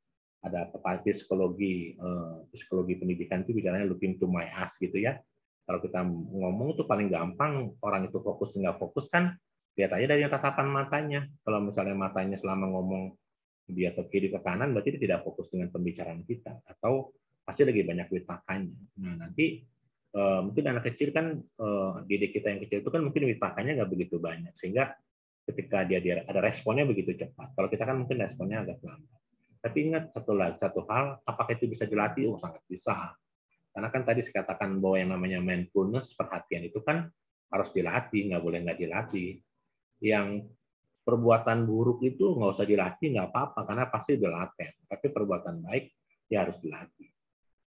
ada psikologi pendidikan itu bicaranya looking to my eyes gitu ya. Kalau kita ngomong itu paling gampang, orang itu fokus nggak fokus kan, lihat aja dari tatapan matanya. Kalau misalnya matanya selama ngomong dia ke kiri ke kanan, berarti dia tidak fokus dengan pembicaraan kita, atau pasti lagi banyak witakanya. Nah nanti mungkin anak kecil kan, didik kita yang kecil itu kan mungkin witakanya nggak begitu banyak, sehingga ketika dia ada responnya begitu cepat. Kalau kita kan mungkin responnya agak lambat. Tapi ingat satu hal, apakah itu bisa dilatih? Oh sangat bisa. Karena kan tadi saya katakan bahwa yang namanya mindfulness, perhatian itu kan harus dilatih, nggak boleh nggak dilatih. Yang perbuatan buruk itu nggak usah dilatih, nggak apa-apa, karena pasti dilatih. Tapi perbuatan baik ya harus dilatih.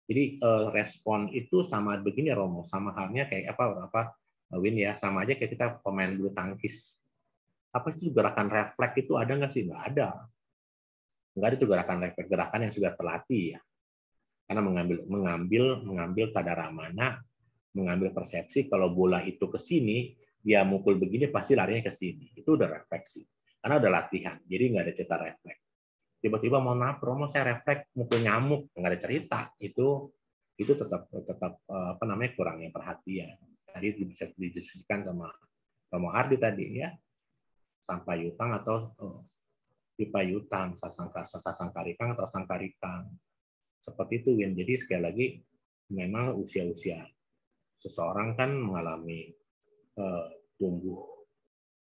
Jadi respon itu sama begini Romo, sama halnya kayak apa Win ya, sama aja kayak kita pemain bulu tangkis. Apa sih gerakan refleks itu ada nggak sih? Nggak ada. Nggak ada itu gerakan refleks, gerakan yang sudah terlatih ya. Karena mengambil kadar mana, mengambil persepsi kalau bola itu ke sini, dia mukul begini pasti larinya ke sini. Itu udah refleksi. Karena udah latihan. Jadi nggak ada cerita refleks. Tiba-tiba mau maaf Romo saya refleks mukul nyamuk, nggak ada cerita. Itu tetap apa namanya kurangnya perhatian. Tadi bisa didiskusikan sama Romo Ardi tadi ya. Sampai Yutang atau Pipa Yutang, Sasangkarikang atau Sangkarikang. Seperti itu Win. Jadi sekali lagi memang usia-usia seseorang kan mengalami tumbuh.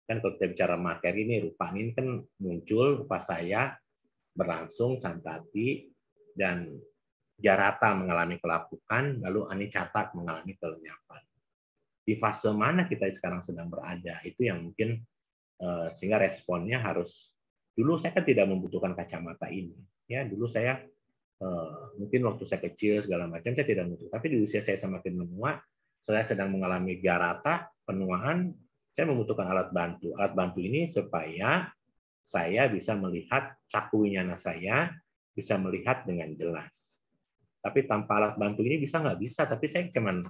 Kan kalau kita bicara materi ini rupa ini kan muncul rupa saya berlangsung Santati dan Jarata mengalami kelapukan, lalu Ani Catak mengalami kelenyapan. Di fase mana kita sekarang sedang berada itu yang mungkin sehingga responnya harus dulu saya kan tidak membutuhkan kacamata ini ya dulu saya mungkin waktu saya kecil segala macam saya tidak membutuhkan tapi di usia saya semakin menua saya sedang mengalami Jarata penuaan saya membutuhkan alat bantu ini supaya saya bisa melihat cakuwinyana saya bisa melihat dengan jelas tapi tanpa alat bantu ini nggak bisa tapi saya cuman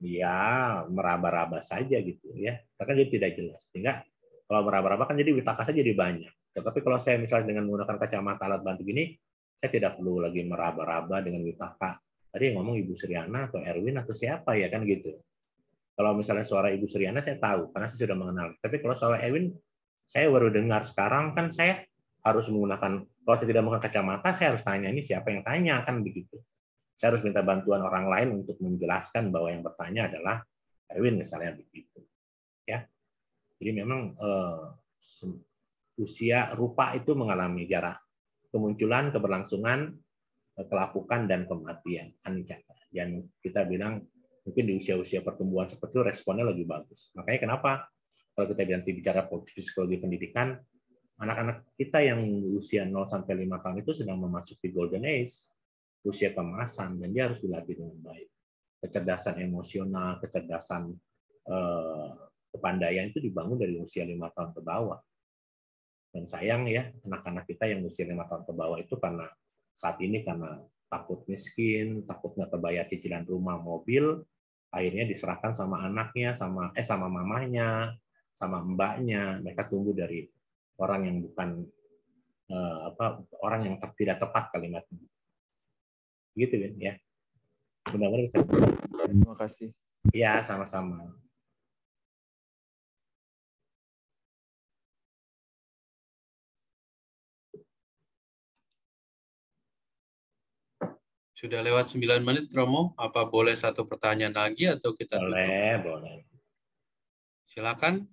ya meraba-raba saja gitu ya kan dia tidak jelas sehingga kalau meraba-raba kan jadi witaka saja jadi banyak. Tetapi kalau saya misalnya dengan menggunakan kacamata alat bantu gini, saya tidak perlu lagi meraba-raba dengan witaka. Tadi yang ngomong Ibu Suryana atau Erwin atau siapa ya kan gitu. Kalau misalnya suara Ibu Suryana saya tahu karena saya sudah mengenal. Tapi kalau suara Erwin saya baru dengar sekarang kan saya harus menggunakan kalau saya tidak menggunakan kacamata saya harus tanya ini siapa yang tanya kan begitu. Saya harus minta bantuan orang lain untuk menjelaskan bahwa yang bertanya adalah Erwin misalnya begitu. Ya. Jadi memang usia rupa itu mengalami jarak kemunculan, keberlangsungan, kelapukan dan kematian anicca. Dan kita bilang mungkin di usia-usia pertumbuhan seperti itu responnya lebih bagus. Makanya kenapa kalau kita nanti bicara psikologi pendidikan, anak-anak kita yang usia 0 sampai 5 tahun itu sedang memasuki golden age, usia keemasan dan dia harus dilatih dengan baik. Kecerdasan emosional, kecerdasan kepandaian itu dibangun dari usia 5 tahun ke bawah. Dan sayang ya, anak-anak kita yang usia 5 tahun ke bawah itu karena saat ini karena takut miskin, takut nggak kebayar cicilan rumah, mobil, akhirnya diserahkan sama anaknya, sama mamanya, sama mbaknya. Mereka tumbuh dari orang yang bukan orang yang tidak tepat kalimatnya. Gitu kan ya. Benar-benar bisa. Terima kasih. Ya, sama-sama. Sudah lewat 9 menit, Romo. Apa boleh satu pertanyaan lagi atau kita tutup? Boleh. Silakan,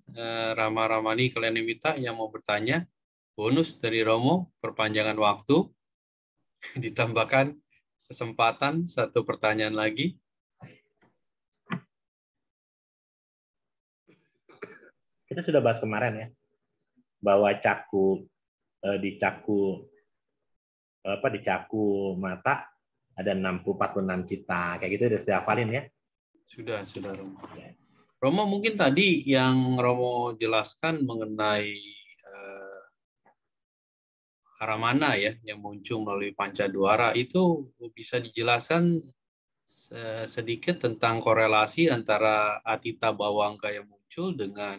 Rama Ramani Kalianimita yang mau bertanya. Bonus dari Romo, perpanjangan waktu. Ditambahkan kesempatan satu pertanyaan lagi. Kita sudah bahas kemarin ya, bahwa di caku mata ada 64 cita, kayak gitu udah dihafalin ya? Sudah Romo. Romo mungkin tadi yang Romo jelaskan mengenai aramana ya, yang muncul melalui Pancadwara itu bisa dijelaskan sedikit tentang korelasi antara Atita Bawangga yang muncul dengan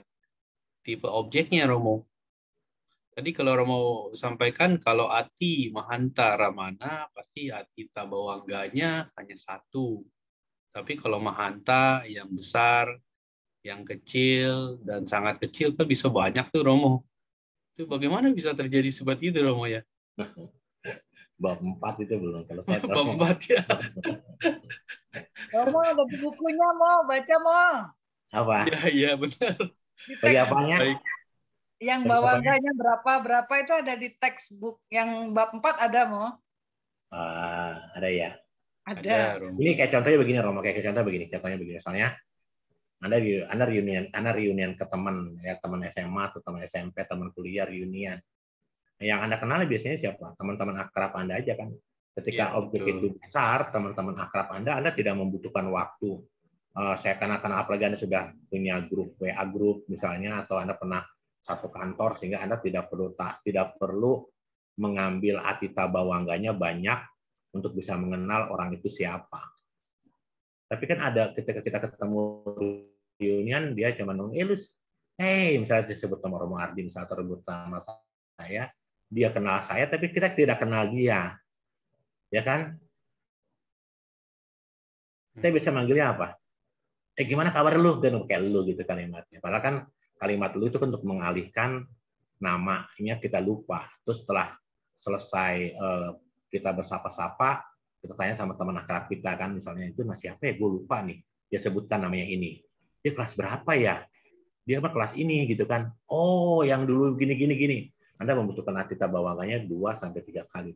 tipe objeknya Romo. Tadi kalau Romo sampaikan kalau Ati Mahanta Ramana pasti Atita Bawangganya hanya satu. Tapi kalau Mahanta yang besar, yang kecil dan sangat kecil kan bisa banyak tuh Romo. Itu bagaimana bisa terjadi seperti itu Romo ya? Bab 4 itu belum selesai. Bab 4 ya. Romo ada bukunya mau baca mau. Apa? Iya benar. Bagi apanya? Baik. Yang bawangganya berapa itu ada di textbook yang bab 4 ada mau. Ada ya. Ada. Ini kayak contohnya begini Romo, contohnya begini. Misalnya Anda reunian ke teman ya, teman SMA atau teman SMP, teman kuliah reunian. Yang Anda kenal biasanya siapa? Teman-teman akrab Anda aja kan. Ketika objek itu besar, teman-teman akrab Anda tidak membutuhkan waktu. Saya karena apalagi Anda sudah punya grup WA grup misalnya, atau Anda pernah satu kantor, sehingga Anda tidak perlu mengambil atita bawangganya banyak untuk bisa mengenal orang itu siapa. Tapi kan ada ketika kita ketemu reunian, dia cuma ngomong, misalnya disebut sama Romo Ardi, misalnya tersebut sama saya, dia kenal saya, tapi kita tidak kenal dia. Ya kan? Kita bisa manggilnya apa? Gimana kabar lu? Dan kayak lu gitu kalimatnya. Padahal kan kalimat lu itu kan untuk mengalihkan namanya, kita lupa. Terus setelah selesai kita bersapa-sapa, kita tanya sama teman akrab kita kan, misalnya itu siapa ya? Gue lupa nih. Dia sebutkan namanya ini. Dia kelas berapa ya? Dia kelas ini gitu kan. Oh, yang dulu gini. Anda membutuhkan atita bawangganya 2-3 kali.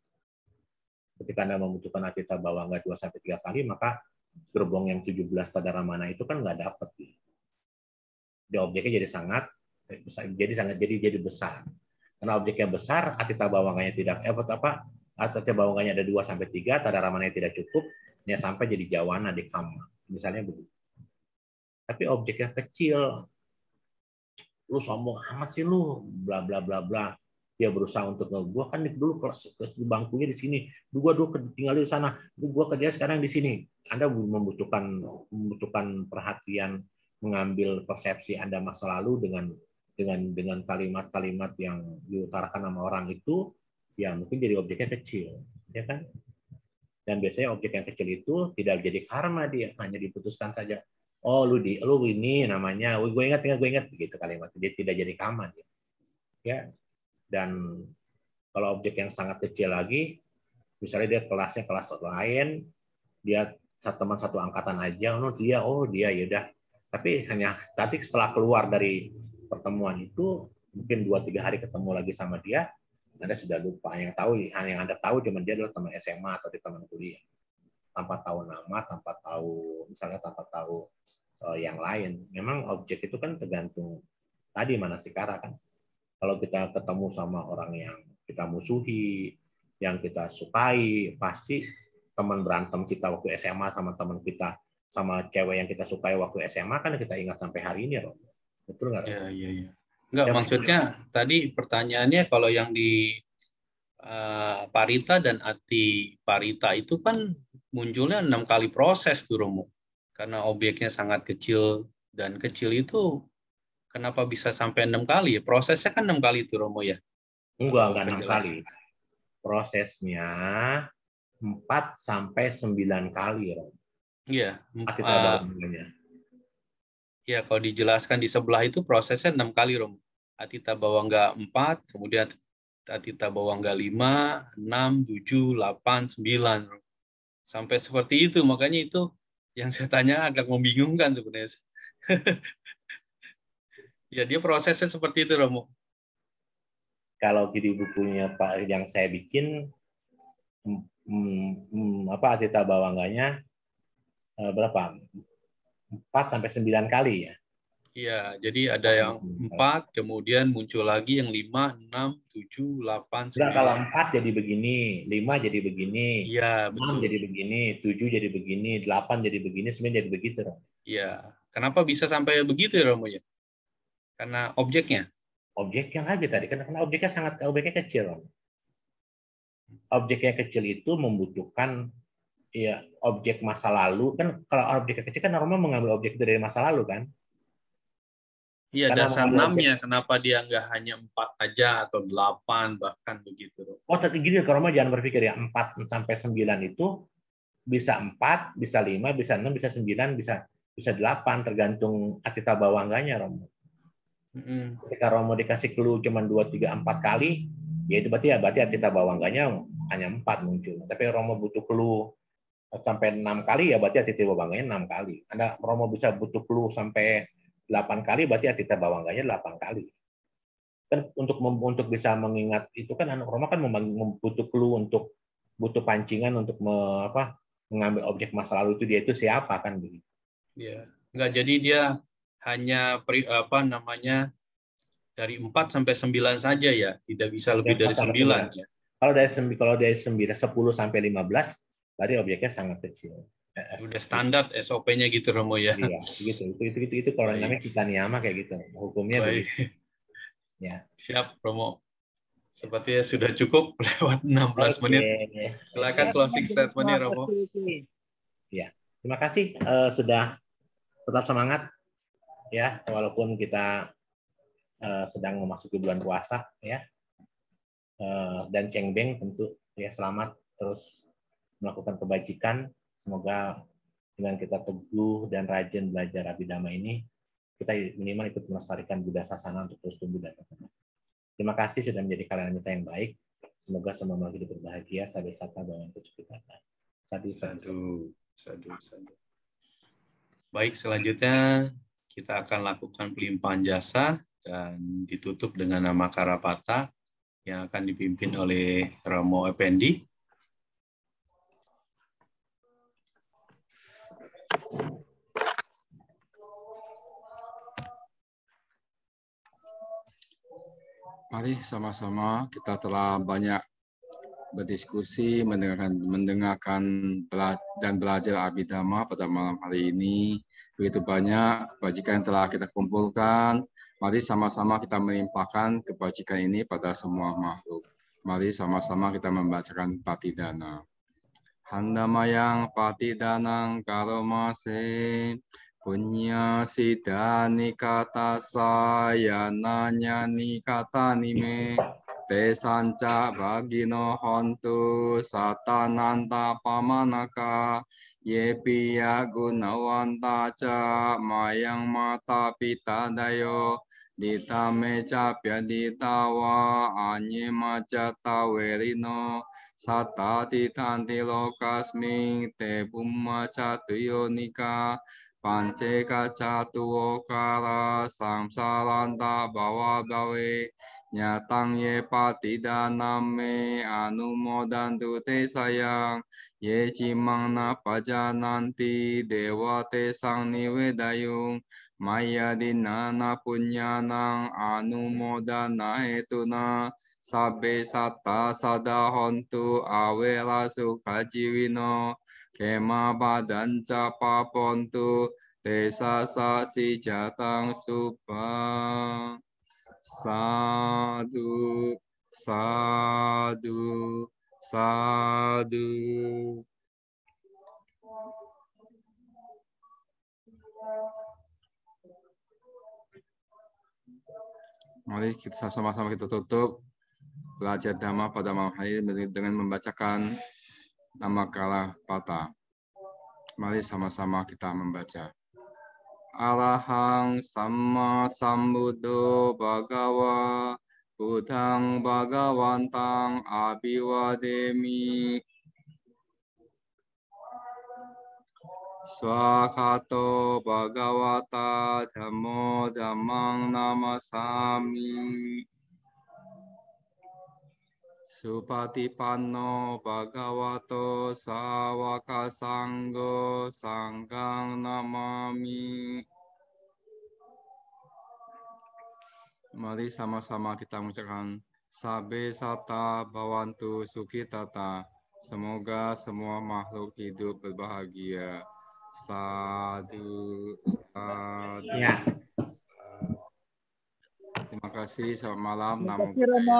Ketika Anda membutuhkan atita bawangga 2-3 kali, maka gerbong yang 17 tadaramana itu kan nggak dapat. Di objeknya jadi sangat besar. Karena objeknya besar, atita bawangganya tidak atita bawangganya ada 2-3, tadaramanya tidak cukup, ya sampai jadi jawana di kama. Misalnya begitu. Tapi objeknya kecil, lu sombong amat sih lu, bla bla bla bla. Dia berusaha untuk, gua kan dulu kelas bangkunya di sini, gua dulu tinggal di sana, gua kerja sekarang di sini. Anda membutuhkan perhatian, mengambil persepsi Anda masa lalu dengan kalimat-kalimat yang diutarakan sama orang itu, ya mungkin jadi objeknya kecil, ya kan? Dan biasanya objek yang kecil itu tidak jadi karma, dia hanya diputuskan saja. Oh, lu ini namanya, gue ingat gitu kalimat. Dia tidak jadi karma, ya. Dan kalau objek yang sangat kecil lagi, misalnya dia kelasnya kelas lain, dia teman satu angkatan aja, dia ya udah. Tapi hanya tadi setelah keluar dari pertemuan itu, mungkin 2-3 hari ketemu lagi sama dia, Anda sudah lupa. Yang Anda tahu cuma dia adalah teman SMA atau teman kuliah. Tanpa tahu nama, tanpa tahu yang lain. Memang objek itu kan tergantung tadi manasika kan. Kalau kita ketemu sama orang yang kita musuhi, yang kita sukai, pasti teman berantem kita waktu SMA sama teman kita, sama cewek yang kita sukai waktu SMA, kan kita ingat sampai hari ini, Romo. Betul nggak? Iya. Nggak, maksudnya tadi pertanyaannya kalau yang di parita dan ati parita itu kan munculnya 6 kali proses tuh, Romo. Karena objeknya sangat kecil, dan kecil itu kenapa bisa sampai 6 kali? Prosesnya kan 6 kali itu, Romo, ya? Enggak 6 kali. Prosesnya 4-9 kali, Romo. Iya. Atita bawanganya. Ya, kalau dijelaskan di sebelah itu prosesnya 6 kali, Romo. Atita bawangga 4, kemudian atita bawangga 5, 6, 7, 8, 9. Romo. Sampai seperti itu, makanya itu yang saya tanya agak membingungkan sebenarnya. Ya, dia prosesnya seperti itu, Romo. Kalau di bukunya Pak yang saya bikin, atita bawangganya berapa? 4-9 kali ya. Iya, jadi ada yang 4, kemudian muncul lagi yang 5, 6, 7, 8, 9. Nah, kalau 4 jadi begini, 5 jadi begini, iya, 6 betul. jadi begini, 7 jadi begini, 8 jadi begini, 9 jadi begitu. Iya. Kenapa bisa sampai begitu ya, Romo? Karena objeknya. Objeknya lagi tadi, karena objeknya kecil. Objeknya kecil itu membutuhkan ya objek masa lalu kan. Kalau objeknya kecil kan normal mengambil objek itu dari masa lalu kan. Iya, dasar 6-nya kenapa dia nggak hanya 4 aja atau 8 bahkan begitu. Oh, tapi gini, kalau mau jangan berpikir ya 4-9 itu bisa 4, bisa 5, bisa 6, bisa 9, bisa 8 tergantung atita bawangganya, Romo. Ketika Romo dikasih clue cuma 2, 3, 4 kali, ya itu berarti atita bawangganya hanya 4 muncul. Tapi Romo butuh clue sampai 6 kali, ya berarti atita bawangganya 6 kali. Romo bisa butuh clue sampai 8 kali, berarti atita bawangganya 8 kali. Kan untuk bisa mengingat itu kan Romo kan butuh clue, butuh pancingan untuk mengambil objek masa lalu itu, dia itu siapa kan begitu. Iya, enggak, jadi dia hanya dari 4 sampai 9 saja ya, tidak bisa lebih dari 9 ya. Kalau dari 10 sampai 15 berarti objeknya sangat kecil. Udah standar SOP-nya gitu Romo ya. Iya, gitu. Itu kalau namanya kita niyama kayak gitu. Hukumnya Baik. begitu. Ya. Siap Romo. Sepertinya sudah cukup lewat 16 menit. Silakan closing statement-nya Romo. Ya. Terima kasih sudah tetap semangat ya walaupun kita sedang memasuki bulan puasa ya. Dan cengbeng tentu ya selamat terus melakukan kebajikan. Semoga dengan kita teguh dan rajin belajar Abhidhamma ini, kita minimal ikut melestarikan Buddha Sasana untuk terus tumbuh dan berkembang. Terima kasih sudah menjadi kalian kita yang baik. Semoga semua makhluk hidup berbahagia. Sabi sata bawantu sukitata. Sadu. Baik, selanjutnya kita akan lakukan pelimpahan jasa dan ditutup dengan nama Karapata yang akan dipimpin oleh Romo Effendi. Mari sama-sama kita telah banyak berdiskusi, mendengarkan dan belajar Abhidhamma pada malam hari ini. Begitu banyak kebajikan yang telah kita kumpulkan. Mari sama-sama kita melimpahkan kebajikan ini pada semua makhluk. Mari sama-sama kita membacakan Patidana. Handamayang Patidanang Karomase Punya Sidani Kata Sayananya Nikata Nime Te Sanca Bagino Hontu Satananta Pamanaka Yepiya Gunawanta Ca Mayang Mata Pita Dayo Dita Meca Pyaditawa Anyema Jata Werino Sata titanti lokasming te bumma catuyo nika panceka catuokara samsaranta bawa bawe nyatang ye patidaname anumodantu te sayang ye cimang na pajananti dewa te sang niwedayung maya dinana punyanang anumodana etuna Sabe satta sada hontu awela sukha jiwino kema badanca papontu desa si jatang subang sadu sadu sadu. Mari kita sama-sama kita tutup belajar Dhamma pada malam hari dengan membacakan nama Karapata. Mari sama-sama kita membaca. Arahang Samma Sambuddho Bhagawa Buddhang Bhagawantang Abhiwademi Swakato Bhagawata Dhammo Dhammang Namasami Supatipanno Bhagavato Sawaka Sanggo Sanggang Namami. Mari sama-sama kita mengucapkan Sabe Sata Bawantu Sukitata. Semoga semua makhluk hidup berbahagia. Sadu, sadu. Ya. Terima kasih, selamat malam. Terima kasih, Romo.